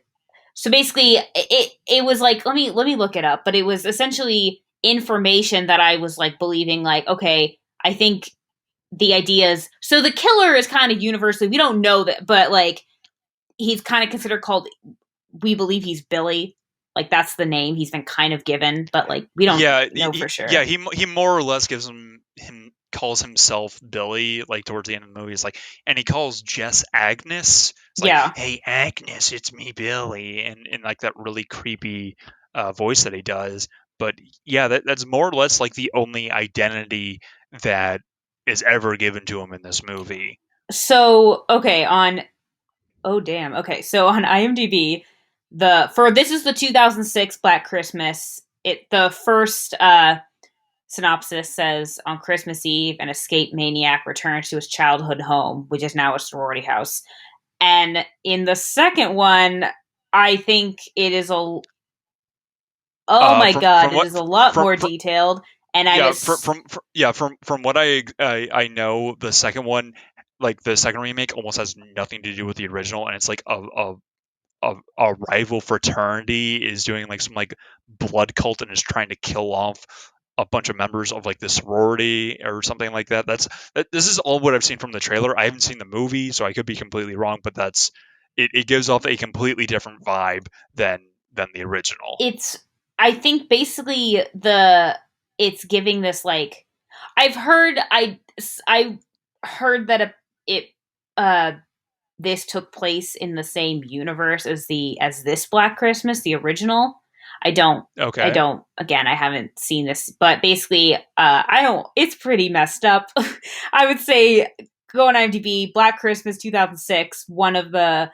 so basically it was like, let me look it up, but it was essentially information that I was like believing, like, okay, I think the idea is, so the killer is kind of universally, we don't know that, but like, he's kind of considered called, we believe he's Billy. Like, that's the name he's been kind of given, but like, we don't Yeah, know for yeah. sure. He more or less gives him calls himself Billy, like towards the end of the movie. It's like, and he calls Jess Agnes. It's like, Yeah. hey Agnes, it's me, Billy, and in like that really creepy voice that he does. But yeah, that's more or less like the only identity that is ever given to him in this movie. So, okay, on, oh damn. Okay, so on IMDb, this is the 2006 Black Christmas. The first synopsis says, on Christmas Eve, an escaped maniac returns to his childhood home, which is now a sorority house. And in the second one, I think it is a, oh my god, From it what is a lot from, more from detailed. And I'm yeah as, yeah from what I know, the second one, like the second remake, almost has nothing to do with the original, and it's like a rival fraternity is doing like some like blood cult and is trying to kill off a bunch of members of like the sorority or something like that. This is all what I've seen from the trailer. I haven't seen the movie, so I could be completely wrong, but that's it gives off a completely different vibe than the original. it's, I think basically it's giving this like, I've heard, I heard that it uh this took place in the same universe as this Black Christmas, the original. I don't I Okay. don't again, I haven't seen this, but basically, I don't, it's pretty messed up. I would say go on IMDb, Black Christmas 2006, one of the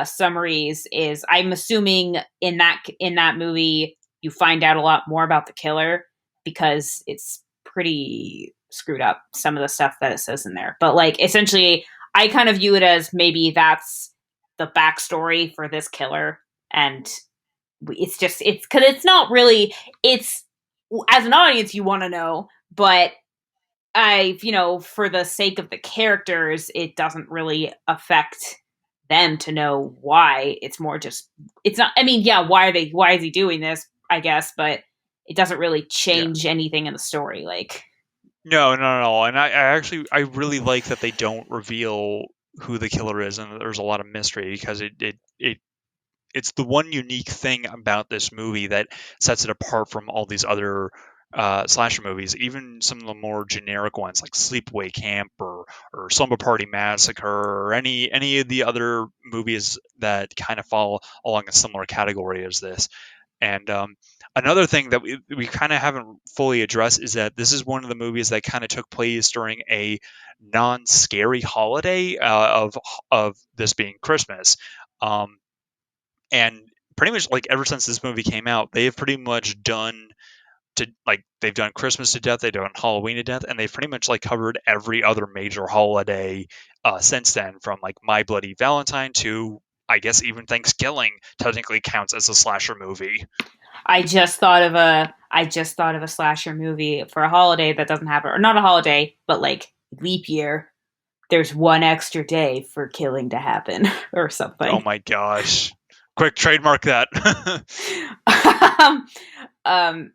summaries is, I'm assuming in that movie you find out a lot more about the killer, because it's pretty screwed up, some of the stuff that it says in there. But like, essentially, I kind of view it as maybe that's the backstory for this killer, and it's just, it's because it's not really, it's, as an audience you want to know, but I, for the sake of the characters, it doesn't really affect them to know why. It's more just it's not. I mean, yeah, why are they? Why is he doing this? I guess, but it doesn't really Yeah. change anything in the story. Like, No, no, no. And I really like that they don't reveal who the killer is, and there's a lot of mystery because it's the one unique thing about this movie that sets it apart from all these other slasher movies, even some of the more generic ones like Sleepaway Camp or Slumber Party Massacre or any of the other movies that kind of fall along a similar category as this. And another thing that we kind of haven't fully addressed is that this is one of the movies that kind of took place during a non-scary holiday of this being Christmas. Um, and pretty much like ever since this movie came out, they have pretty much done to like they've done Christmas to death, they've done Halloween to death, and they've pretty much like covered every other major holiday since then, from like My Bloody Valentine to I guess even Thanksgiving technically counts as a slasher movie. I just thought of a slasher movie for a holiday that doesn't happen, or not a holiday, but like leap year. There's one extra day for killing to happen, or Oh something. my gosh! Quick, trademark that. um, um,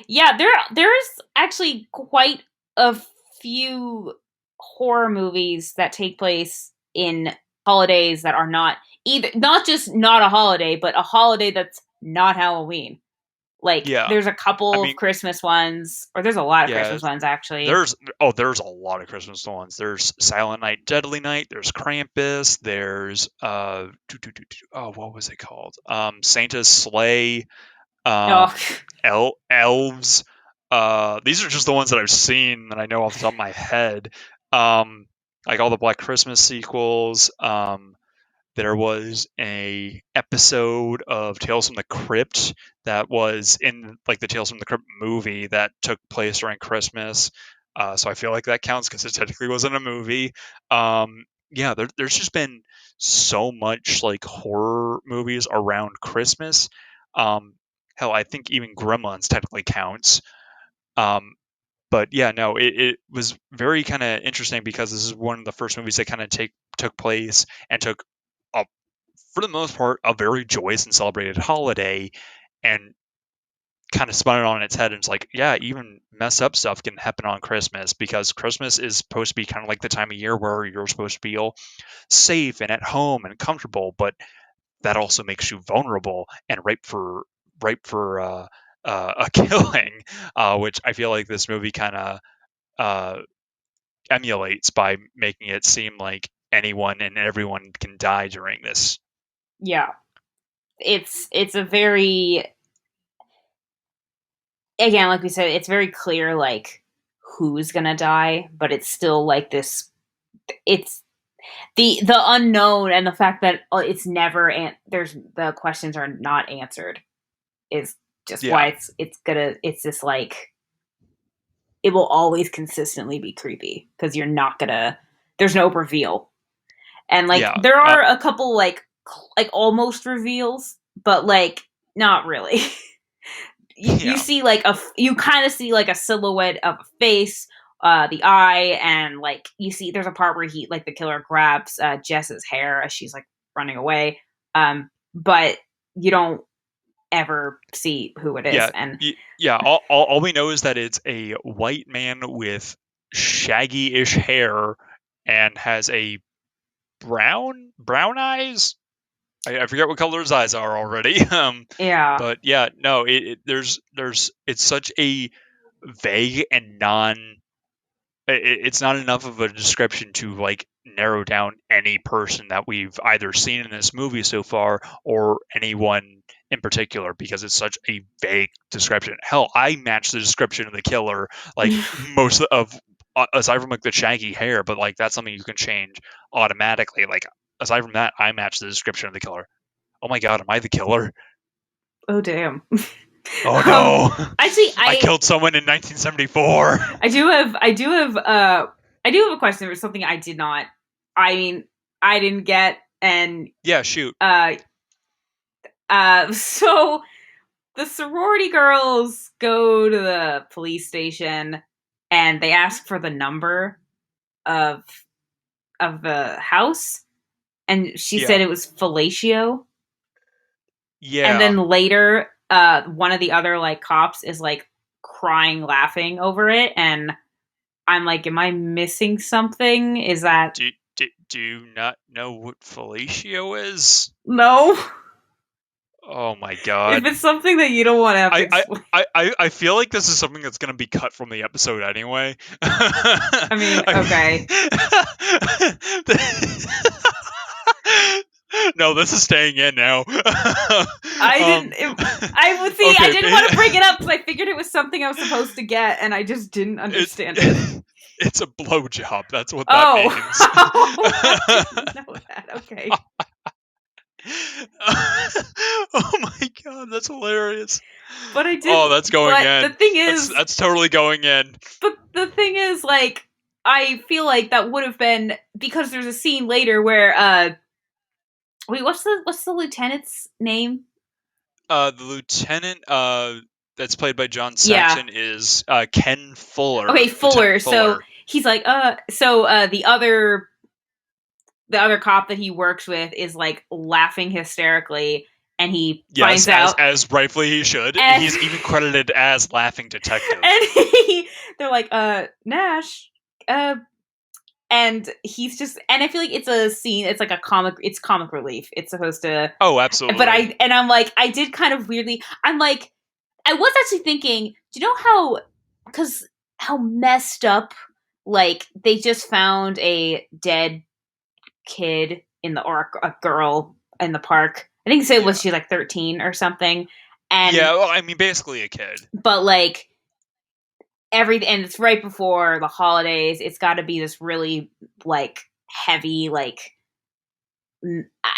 yeah, there's actually quite a few horror movies that take place in holidays that are not either not just not a holiday, but a holiday that's not Halloween. Like Yeah, there's a I couple of mean, Christmas ones, or there's a lot of yeah. Christmas ones actually. There's a lot of Christmas ones. There's Silent Night, Deadly Night. There's Krampus. There's oh, what was it called? Santa's Sleigh. Oh, Elves. These are just the ones that I've seen that I know off the top of my head. Um, like all the Black Christmas sequels. There was a episode of Tales from the Crypt that was in like the Tales from the Crypt movie that took place during Christmas. So I feel like that counts because it technically wasn't a movie. Yeah, there's just been so much like horror movies around Christmas. Um, hell, I think even Gremlins technically counts. Um, but yeah, no, it was very kind of interesting because this is one of the first movies that kind of take took place and took a for the most part, a very joyous and celebrated holiday and kind of spun it on its head. And it's like, yeah, even mess up stuff can happen on Christmas because Christmas is supposed to be kind of like the time of year where you're supposed to feel safe and at home and comfortable, but that also makes you vulnerable and ripe for a killing, which I feel like this movie kind of uh, emulates by making it seem like anyone and everyone can die during this. yeah. It's a very again, like we said, it's very clear like who's gonna die, but it's still like this. It's the unknown and the fact that it's never there's the questions are not answered is just why Yeah, it's just like it will always consistently be creepy because you're not gonna there's no reveal. And like yeah. there are a couple like almost reveals, but like not really. You Yeah, see like you kind of see like a silhouette of a face, the eye, and like you see there's a part where he like the killer grabs Jess's hair as she's like running away. But you don't ever see who it is. yeah, And yeah. All we know is that it's a white man with shaggy-ish hair and has a brown eyes. I forget what color his eyes are already. yeah, But yeah, no. There's it's such a vague and non it's not enough of a description to like narrow down any person that we've either seen in this movie so far or anyone in particular because it's such a vague description. Hell, I match the description of the killer like most of aside from like the shaggy hair, but like that's something you can change automatically. Like aside from that, I match the description of the killer. Oh my god, am I the killer? oh damn. Oh um, no. actually, I killed someone in 1974. I do have a question for something I did not. I mean, I didn't get, and Yeah, shoot. uh, so the sorority girls go to the police station and they ask for the number of of the house and she Yeah. said it was fellatio. And Yeah. then later, one of the other like cops is like crying, laughing over it, and I'm like, am I missing something? Is that Do you not know what fellatio is? no? Oh my If god. it's something that you don't want to have to I, I, explain, I feel like this is something that's going to be cut from the episode anyway. I mean, I okay. no, this is staying in now. I didn't. I would see. I Okay, didn't want to bring it up because I figured it was something I was supposed to get, and I just didn't it, understand it. it's a blowjob. That's what that Oh, means. I didn't know that. Okay, Oh my god, that's hilarious. but I Oh, didn't. that's going But the in. thing That's is, that's totally going in. but the thing is, like, I feel like that would have been because there's a scene later where, wait, what's the lieutenant's name? The lieutenant that's played by John Yeah. Saxon is Ken Okay, Fuller. Lieutenant Fuller. So Fuller. he's like, the other cop that he works with is like laughing hysterically, and he Yes, finds out, as rightfully he should. and He's even credited as laughing detective. and they're like, Nash, uh, and he's just, and I feel like it's a scene. It's like it's comic relief. It's supposed to, Oh, but absolutely. I'm like, I did kind of weirdly. I'm like, I was actually thinking, do you know how, because how messed up, like they just found a dead kid in the or a girl in the park. I think it was Yeah. she like 13 or something, and Yeah, well, I mean basically a kid. but like everything, and it's right before the holidays. It's got to be this really like heavy, like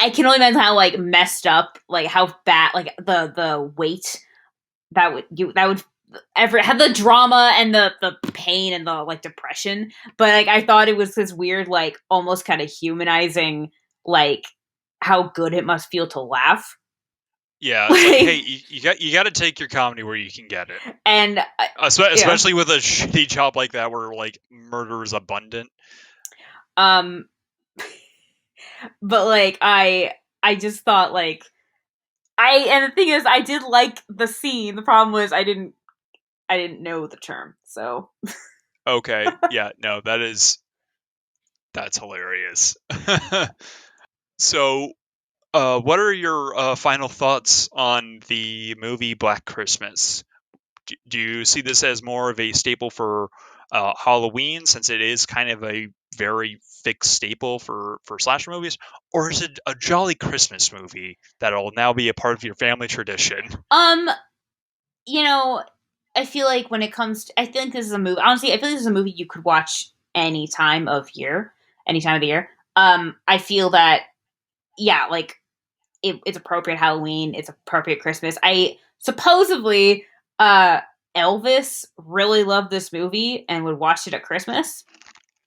I can only imagine how like messed up, like how bad, like the weight that would ever have the drama and the pain and the like depression. But like I thought it was this weird, like almost kind of humanizing, like how good it must feel to laugh. Yeah, it's like, hey, Like, you got to take your comedy where you can get it. and yeah, Especially with a shitty job like that where like murder is abundant. um, but like I just thought like and the thing is I did like the scene. The problem was I didn't know the term, so Okay. Yeah, no, that's hilarious. So, what are your final thoughts on the movie Black Christmas? Do you see this as more of a staple for Halloween, since it is kind of a very fixed staple for slasher movies, or is it a jolly Christmas movie that'll now be a part of your family tradition? um you know, I feel like when it comes to, I think this is a movie. Honestly, I feel like this is a movie you could watch any time of year, any time of the year. I feel that, yeah, like it's appropriate Halloween, it's appropriate Christmas. I supposedly, uh, Elvis really loved this movie and would watch it at Christmas,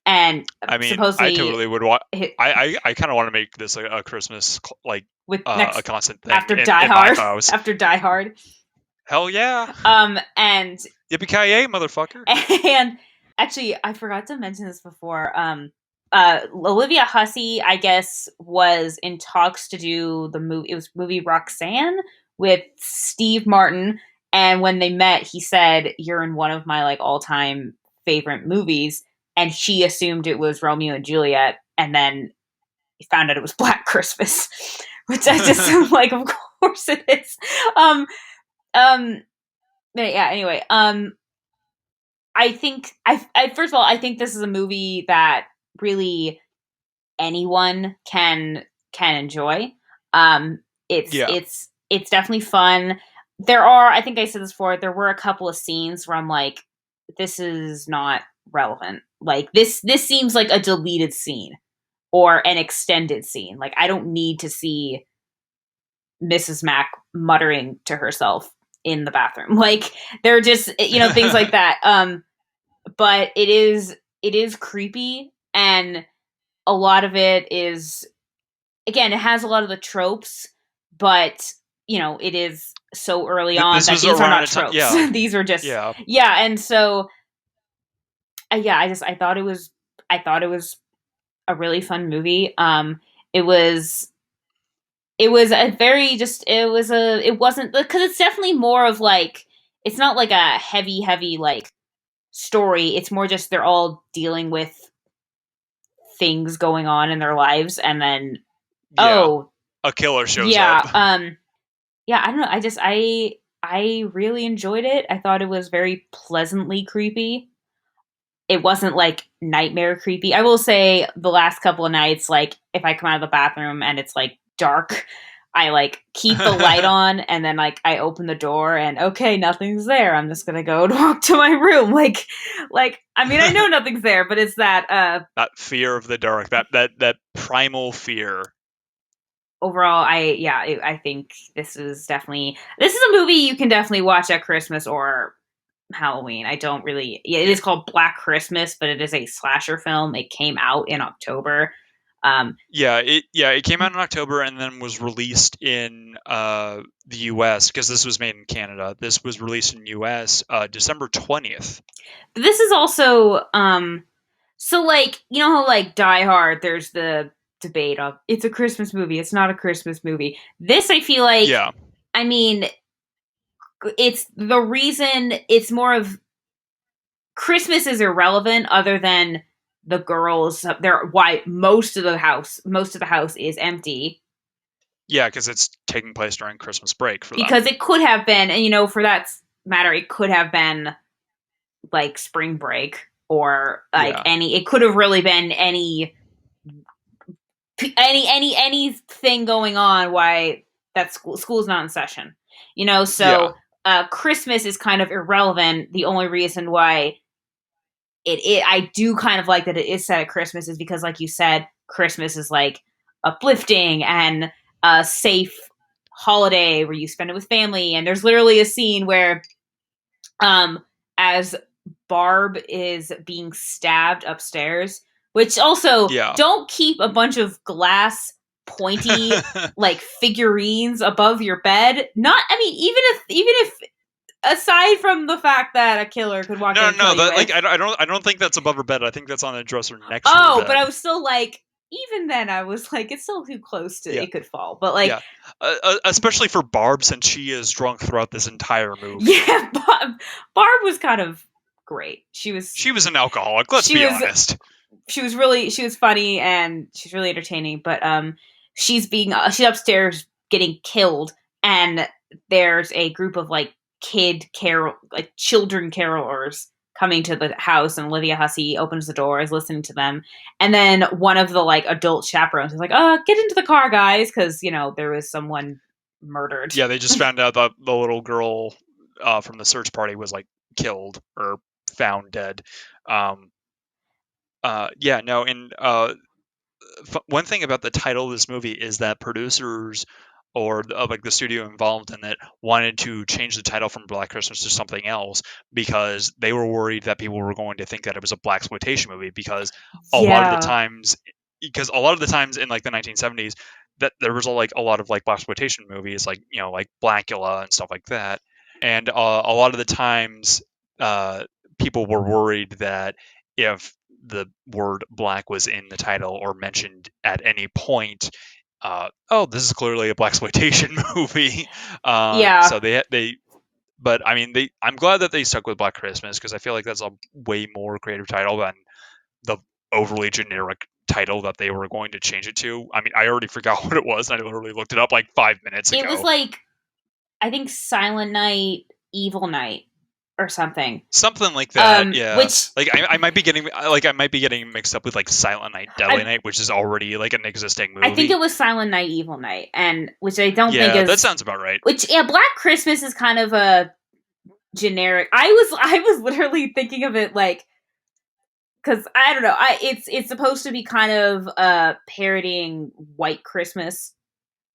and I mean, I supposedly totally would want. hit I kind of want to make this a Christmas like with a next constant thing after Die in my Hard, house. after Die Hard. Hell yeah, And yippee ki yay, motherfucker! and actually, I forgot to mention this before. Olivia Hussey, I guess, was in talks to do the movie. It was movie Roxanne with Steve Martin, and when they met, he said, "You're in one of my like all time favorite movies," and she assumed it was Romeo and Juliet, and then found out it was Black Christmas, which I just am like, of course it is. Um, um, but yeah. Anyway, I think I first of all I think this is a movie that really anyone can enjoy. It's Yeah, it's definitely fun. There are, I think I said this before, there were a couple of scenes where I'm like, this is not relevant. Like this seems like a deleted scene or an extended scene. Like I don't need to see Mrs. Mack muttering to herself in the bathroom. Like they're just things like that. But it is creepy, and a lot of it is, again, it has a lot of the tropes, but it is so early on this that was these are around not a time. tropes. Yeah, These are just, yeah. yeah. And so yeah, I thought it was a really fun movie. It was it was a very just it wasn't because it's definitely more of like it's not like a heavy like story. It's more just they're all dealing with things going on in their lives, and then Yeah, oh a killer shows up. yeah, yeah, I don't know. I really enjoyed it. I thought it was very pleasantly creepy. It wasn't like nightmare creepy. I will say the last couple of nights, like if I come out of the bathroom and it's like dark, I like keep the light on and then like I open the door and okay, nothing's there. I'm just gonna go and walk to my room. Like I mean I know nothing's there, but it's that That fear of the dark, that primal fear. overall I think this is a movie you can definitely watch at Christmas or Halloween. I don't really. Yeah, it Yeah, is called Black Christmas, but it is a slasher film. It came out in October. Um, it came out in October and then was released in the U.S. because this was made in Canada. This was released in U.S. December 20th. this is also so like you know how like Die Hard. There's the debate of it's a Christmas movie. It's not a Christmas movie. This I feel like. Yeah, I mean, it's the reason. It's more of Christmas is irrelevant other than the girls. There, why most of the house is empty yeah, because it's taking place during Christmas break for them. because it could have been, and you know, for that matter, it could have been like spring break or like Yeah, any. It could have really been anything going on. Why that school's not in session, you know? yeah, So Christmas is kind of irrelevant. The only reason why it I do kind of like that it is set at Christmas is because, like you said, Christmas is like uplifting and a safe holiday where you spend it with family. And there's literally a scene where, as Barb is being stabbed upstairs, which also yeah. don't keep a bunch of glass pointy like figurines above your bed. Not, I mean, even if aside from the fact that a killer could walk in No, and kill no, you that with. like I don't think that's above her bed. I think that's on the dresser next to her Oh, but I bed. was still like, even then, I was like, it's still too close to Yeah, it could fall. But like, yeah. Especially for Barb, since she is drunk throughout this entire movie. yeah, Barb was kind of great. She was an alcoholic. Let's She be was honest. she was funny and she's really entertaining. But she's upstairs getting killed, and there's a group of like children carolers coming to the house, and Olivia Hussey opens the door, is listening to them, and then one of the like adult chaperones is like, get into the car, guys," because you know there was someone murdered. Yeah, they just found out that the little girl from the search party was like killed or found dead. Um, yeah, no, and one thing about the title of this movie is that producers or like the studio involved in it wanted to change the title from Black Christmas to something else because they were worried that people were going to think that it was a black exploitation movie a lot of the Yeah, times because a lot of the times in like the 1970s that there was like a lot of like black exploitation movies like like Blackula and stuff like that and a lot of the times uh, people were worried that if the word black was in the title or mentioned at any point, oh, this is clearly a black exploitation movie. yeah. So but I mean, I'm glad that they stuck with Black Christmas because I feel like that's a way more creative title than the overly generic title that they were going to change it to. I mean, I already forgot what it was. I literally looked it up like 5 minutes It was ago. like I think Silent Night, Evil Night, or something. Something like that, yeah. Which Like I might be getting mixed up with like Silent Night, Deadly I Night, which is already like an existing I think it movie. was Silent Night, Evil Night, and which I don't think Yeah, that is sounds about right. which yeah, Black Christmas is kind of a generic. I was literally thinking of it like because I don't know. It's supposed to be kind of parodying White Christmas,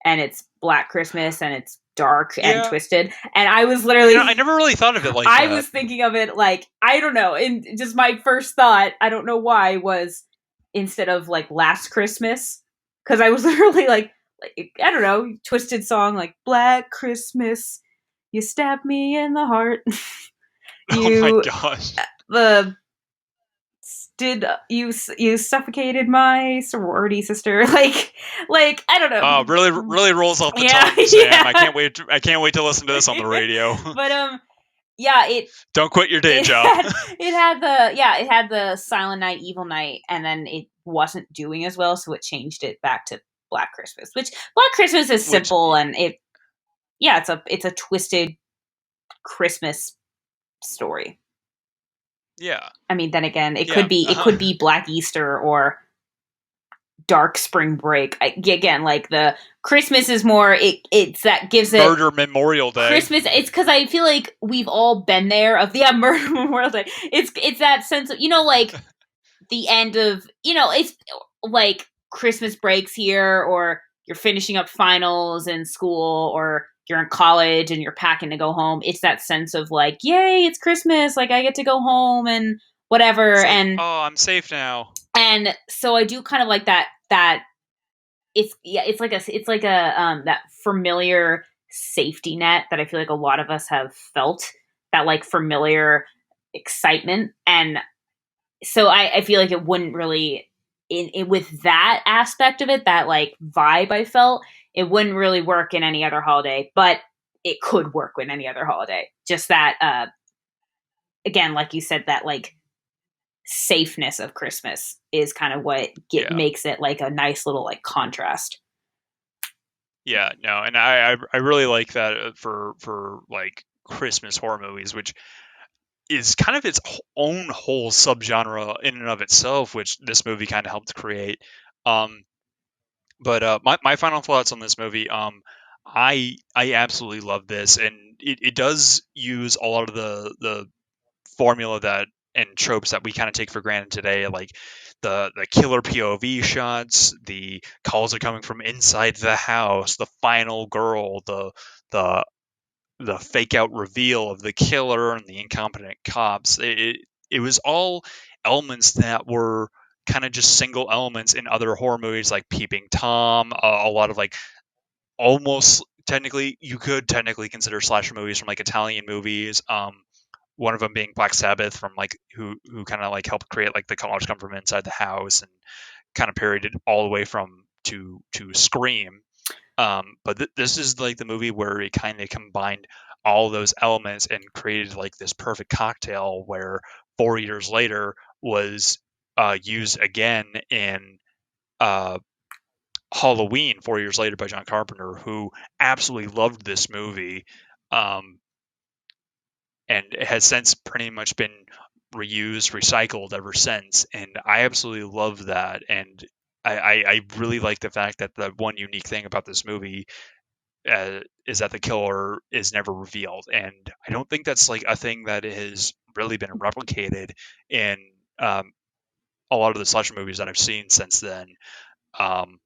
and it's Black Christmas, and it's dark and Yeah, twisted. And I was literally I never really thought of it like I that. was thinking of it like I don't know, and just my first thought, I don't know why, was instead of like Last Christmas, because I was literally like I don't know, twisted song like Black Christmas, you stab me in the heart, Oh my you gosh. the you suffocated my sorority sister? Like I don't Really, know. really rolls off the Yeah, tongue, Sam. yeah. I can't wait to listen to this on the radio. But yeah, Don't quit your day it job. had it had the Silent Night, Evil Night, and then it wasn't doing as well, so it changed it back to Black Christmas. Which Black Christmas is Which, simple, and it's a twisted Christmas story. yeah, I mean, then again, it yeah, could be it could be Black Easter or Dark Spring Break. Again, like the Christmas is more. It's that gives it Murder Memorial Day. Christmas. It's because I feel like we've all been there. Of Murder Memorial Day. It's that sense of like the end of it's like Christmas breaks here, or you're finishing up finals in school, or you're in college and you're packing to go home. It's that sense of like, yay, it's Christmas, like I get to go home and whatever. It's like, and oh, I'm safe now. and so I do kind of like that it's like a that familiar safety net that I feel like a lot of us have felt, that like familiar excitement. And so I feel like it wouldn't really in with that aspect of it, that like vibe I felt, it wouldn't really work in any other holiday, but it could work in any other holiday. Just that again, like you said, that like safeness of Christmas is kind of what Yeah, makes it like a nice little like contrast. yeah, no, and I really like that for like Christmas horror movies, which is kind of its own whole subgenre in and of itself, which this movie kind of helped create. Um, but my final thoughts on this movie, I absolutely love this, and it does use a lot of the formula that and tropes that we kind of take for granted today, like the killer POV shots, the calls are coming from inside the house, the final girl, the the fake out reveal of the killer and the incompetent cops. It was all elements that were kind of just single elements in other horror movies like Peeping Tom, a lot of like almost technically you could technically consider slasher movies from like Italian movies. One of them being Black Sabbath from like who kind of like helped create like the callers come from inside the house and kind of parodied all the way from to Scream. But this is like the movie where it kind of combined all those elements and created like this perfect cocktail where 4 years later was used again in uh, Halloween 4 years later by John Carpenter, who absolutely loved this movie, um, and it has since pretty much been reused, recycled ever since. And I absolutely love that. And I really like the fact that the one unique thing about this movie is that the killer is never revealed, and I don't think that's like a thing that has really been replicated in um, a lot of the slasher movies that I've seen since then. Um,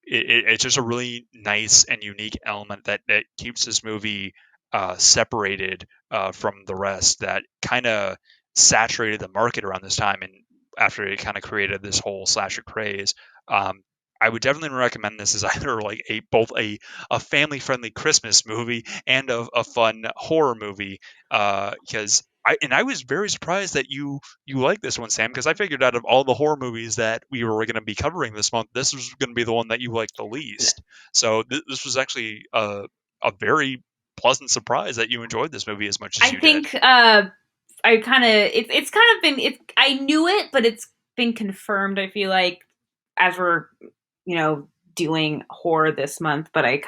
it's just a really nice and unique element that keeps this movie separated from the rest. That kind of saturated the market around this time, and after it kind of created this whole slasher craze. Um, I would definitely recommend this as either like a family friendly Christmas movie and a fun horror movie because I was very surprised that you like this one, Sam, because I figured out of all the horror movies that we were going to be covering this month, this was going to be the one that you liked the least. So this was actually a very pleasant surprise that you enjoyed this movie as much as I you did. think I kind of it's kind of been it. I knew it, but it's been confirmed. I feel like as we're doing horror this month, but I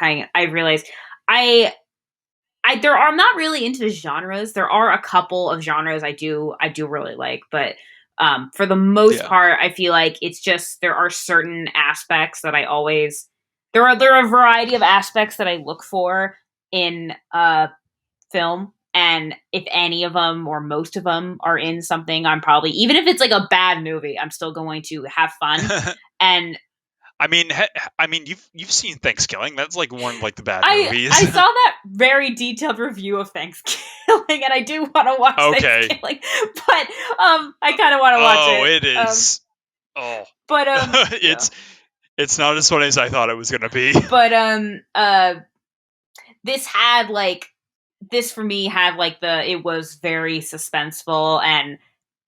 realized I I'm not really into genres. There are a couple of genres I do really like, but for the most Yeah. part, I feel like it's just there are certain aspects that I always there are a variety of aspects that I look for in film. And if any of them or most of them are in something, I'm probably, even if it's like a bad movie, I'm still going to have fun. And I mean, you've seen Thanksgiving. That's like one of like the bad I movies. saw that very detailed review of Thanksgiving, and I do want to watch Okay. Thanksgiving, but I kind of want to watch Oh, it. it is. Oh, But yeah. it's not as funny as I thought it was gonna be. But this had like this for me had like it was very suspenseful, and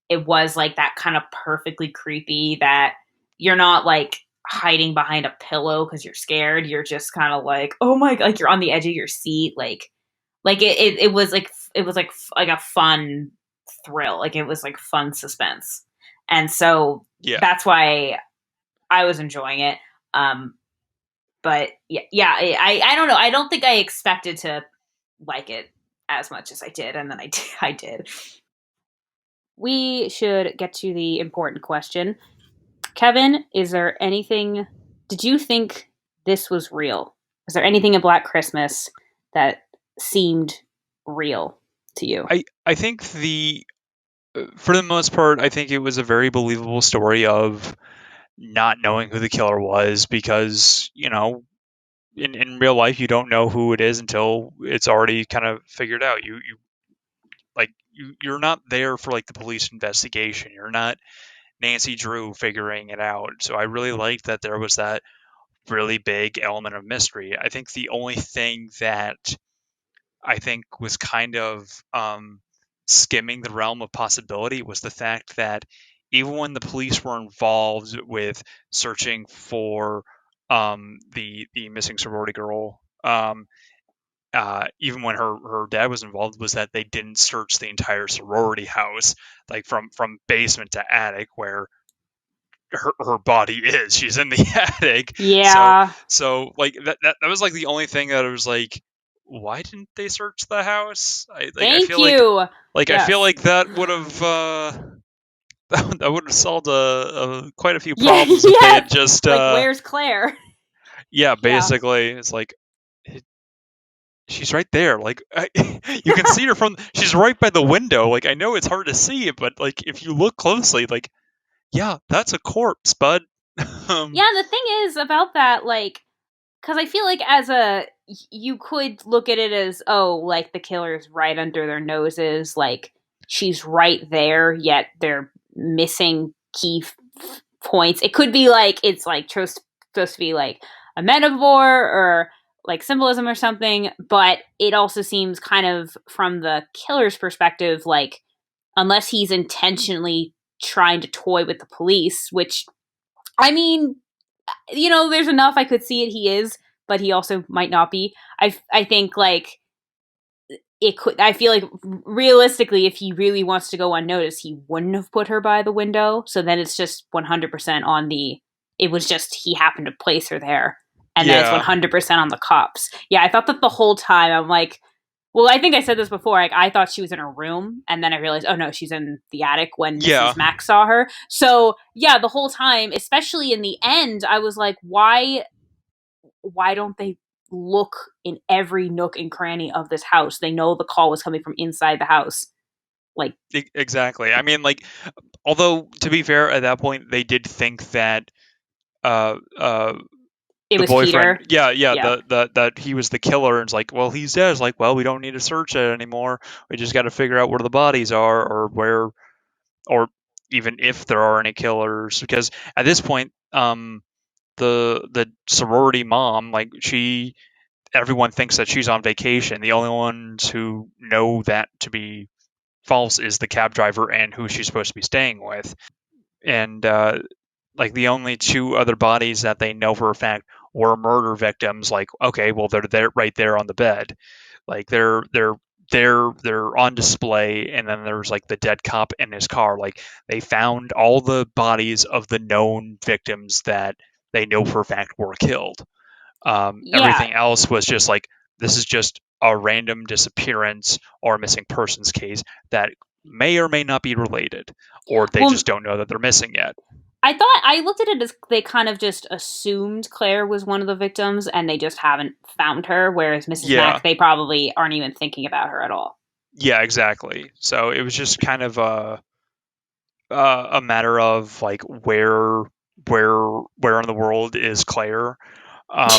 it was like that kind of perfectly creepy that you're not like hiding behind a pillow because you're scared. You're just kind of like, oh my, like you're on the edge of your seat. Like it was like like a fun thrill. Like it was like fun suspense. And so Yeah. that's why I was enjoying it. Um, but yeah, I don't know. I don't think I expected to like it as much as I did, and then I did. We should get to the important question. Kevin, is there anything, did you think this was real? Is there anything in Black Christmas that seemed real to you? I think the for the most part, I think it was a very believable story of not knowing who the killer was because, in real life you don't know who it is until it's already kind of figured out. You're not there for like the police investigation. You're not Nancy Drew figuring it out. So I really liked that there was that really big element of mystery. I think the only thing that I think was kind of skimming the realm of possibility was the fact that even when the police were involved with searching for the missing sorority girl, even when her dad was involved, was that they didn't search the entire sorority house, like from basement to attic, where her body is. She's in the attic. So Yeah. so like that was like the only thing that I was like, why didn't they search the house? I Thank feel like you. I feel Yes. like that would have that would have solved quite a few Yeah, problems if they had yes. just Like, where's Claire? yeah, Yeah. basically it's like she's right there. Like you can see her from. She's right by the window. Like I know it's hard to see it, but like if you look closely, like yeah, that's a corpse, bud. um, Yeah, and the thing is about that, like, because I feel like as a you could look at it as, oh, like the killer's right under their noses, like she's right there, yet they're missing key points. It could be like it's like supposed to be like a metaphor or like symbolism or something, but it also seems kind of from the killer's perspective, like unless he's intentionally trying to toy with the police, which I mean, there's enough I could see it. He is, but he also might not be. I think like it could. I feel like realistically, if he really wants to go unnoticed, he wouldn't have put her by the window. So then it's just 100% on the. It was just he happened to place her there, and then it's yeah, 100% on the cops. Yeah, I thought that the whole time. I'm like, well, I think I said this before. Like, I thought she was in her room, and then I realized, oh no, she's in the attic when yeah. Mrs. Mack saw her. So yeah, the whole time, especially in the end, I was like, why don't they look in every nook and cranny of this house? They know the call was coming from inside the house. Like, Exactly. I mean, like, although to be fair, at that point they did think that uh uh it the was boyfriend, Peter. yeah, Yeah. the that he was the killer, and it's like, well, he's dead. It's like, well, we don't need to search it anymore. We just got to figure out where the bodies are, or where, or even if there are any killers, because at this point, the sorority mom, like everyone thinks that she's on vacation. The only ones who know that to be false is the cab driver and who she's supposed to be staying with. And like the only two other bodies that they know for a fact were murder victims. Like, okay, well they're there right there on the bed. Like they're on display, and then there's like the dead cop in his car. Like they found all the bodies of the known victims that they know for a fact were killed. Yeah. Everything else was just like, this is just a random disappearance or missing persons case that may or may not be related, or they Well, just don't know that they're missing yet. I thought I looked at it as they kind of just assumed Claire was one of the victims and they just haven't found her, whereas Mrs. Yeah, Mack, they probably aren't even thinking about her at all. yeah, exactly. So it was just kind of a matter of like where in the world is Claire?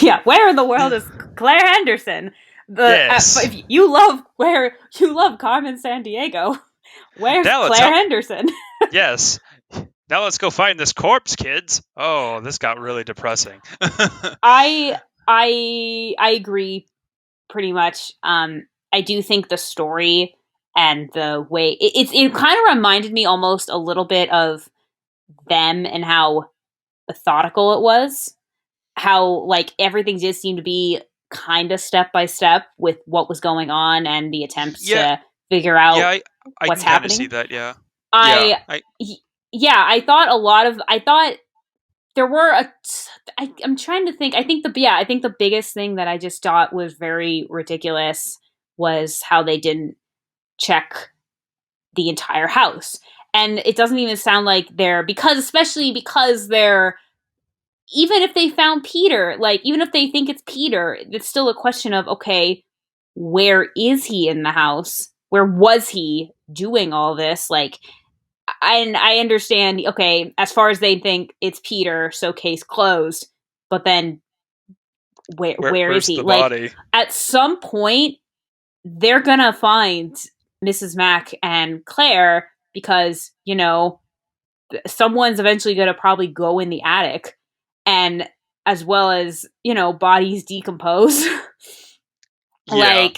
Yeah, Um, where in the world is Claire Henderson? yes. If you love where you love Carmen San Diego, where's Now let's Claire help. Henderson? Yes. Now let's go find this corpse, kids. Oh, this got really depressing. I I agree pretty much. I do think the story. and the way it kind of reminded me almost a little bit of them and how methodical it was, how like everything did seem to be kind of step by step with what was going on and the attempts Yeah, to figure yeah, out I what's can kind of see happening. that. Yeah, yeah, I yeah, I thought a lot of I thought there were I'm trying to think. I think the biggest thing that I just thought was very ridiculous was how they didn't check the entire house. And it doesn't even sound like they're because especially because they're even if they found Peter, like even if they think it's Peter, it's still a question of okay, where is he in the house? Where was he doing all this? Like I understand, okay, as far as they think it's Peter, so case closed, but then where is where's he? the Like body? at some point they're gonna find Mrs. Mack and Claire because, you know, someone's eventually gonna probably go in the attic and as well as, you know, bodies decompose. Yeah,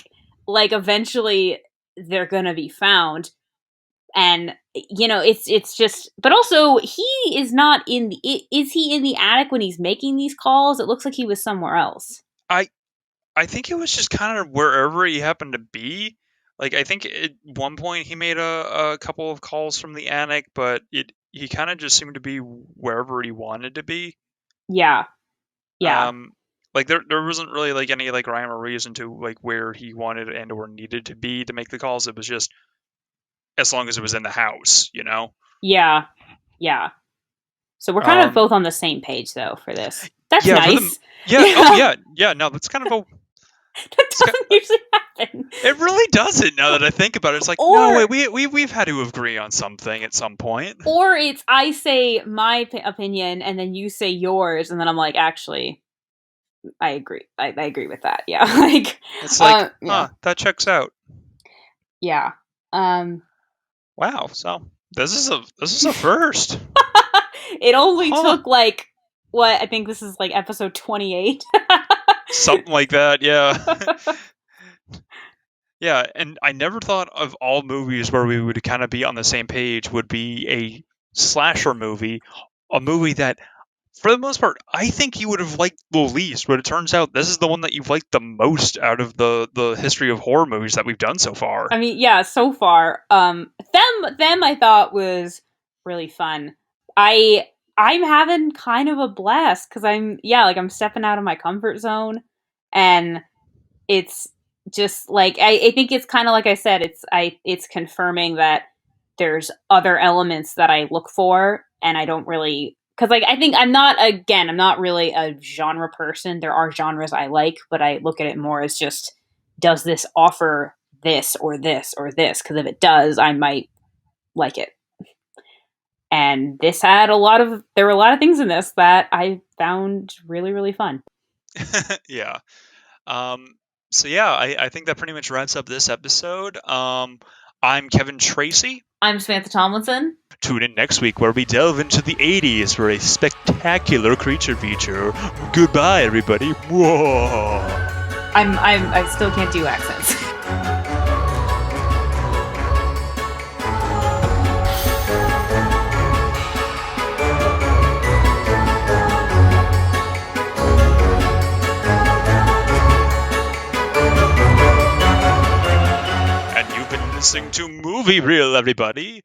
like eventually they're gonna be found and you know it's just but also he is not in the is he in the attic when he's making these calls? It looks like he was somewhere else. I I think it was just kind of wherever he happened to be. Like I think at one point he made a couple of calls from the attic, but it he kind of just seemed to be wherever he wanted to be. Yeah, yeah, Um, like there wasn't really like any like rhyme or reason to like where he wanted and or needed to be to make the calls. It was just as long as it was in the house, you know. yeah, yeah. So we're kind of Um, both on the same page though for this. That's yeah, for them. nice. Yeah. Oh, Yeah. yeah. Yeah. No, that's kind of a. That It's doesn't usually happen. it really doesn't. Now that I think about it, it's like no way. Or We've had to agree on something at some point. it's I say my opinion and then you say yours and then I'm like actually I agree. I agree with that. Yeah. like It's like, yeah. huh, that checks out. Yeah. Um Wow. So this is a first. it only Huh. took like what I think this is like episode 28. Something like that. Yeah. Yeah, and I never thought of all movies where we would kind of be on the same page would be a slasher movie, a movie that, for the most part, I think you would have liked the least. But it turns out this is the one that you've liked the most out of the history of horror movies that we've done so I far. mean, yeah, so far, them I thought was really fun. I'm having kind of a blast because I'm yeah, like I'm stepping out of my comfort zone, and it's just like I think it's kind of like I said, it's confirming that there's other elements that I look for, and I don't really because like I think I'm not really a genre person. There are genres I like, but I look at it more as just does this offer this or this or this? Because if it does, I might like it. And this had there were a lot of things in this that I found really really fun. Yeah. Um, so yeah, I think that pretty much wraps up this episode. I'm Kevin Tracy. I'm Samantha Tomlinson. Tune in next week where we delve into the 80s for a spectacular creature feature. Goodbye, everybody. Whoa. I still can't do accents. And you've been listening to Movie Reel, everybody.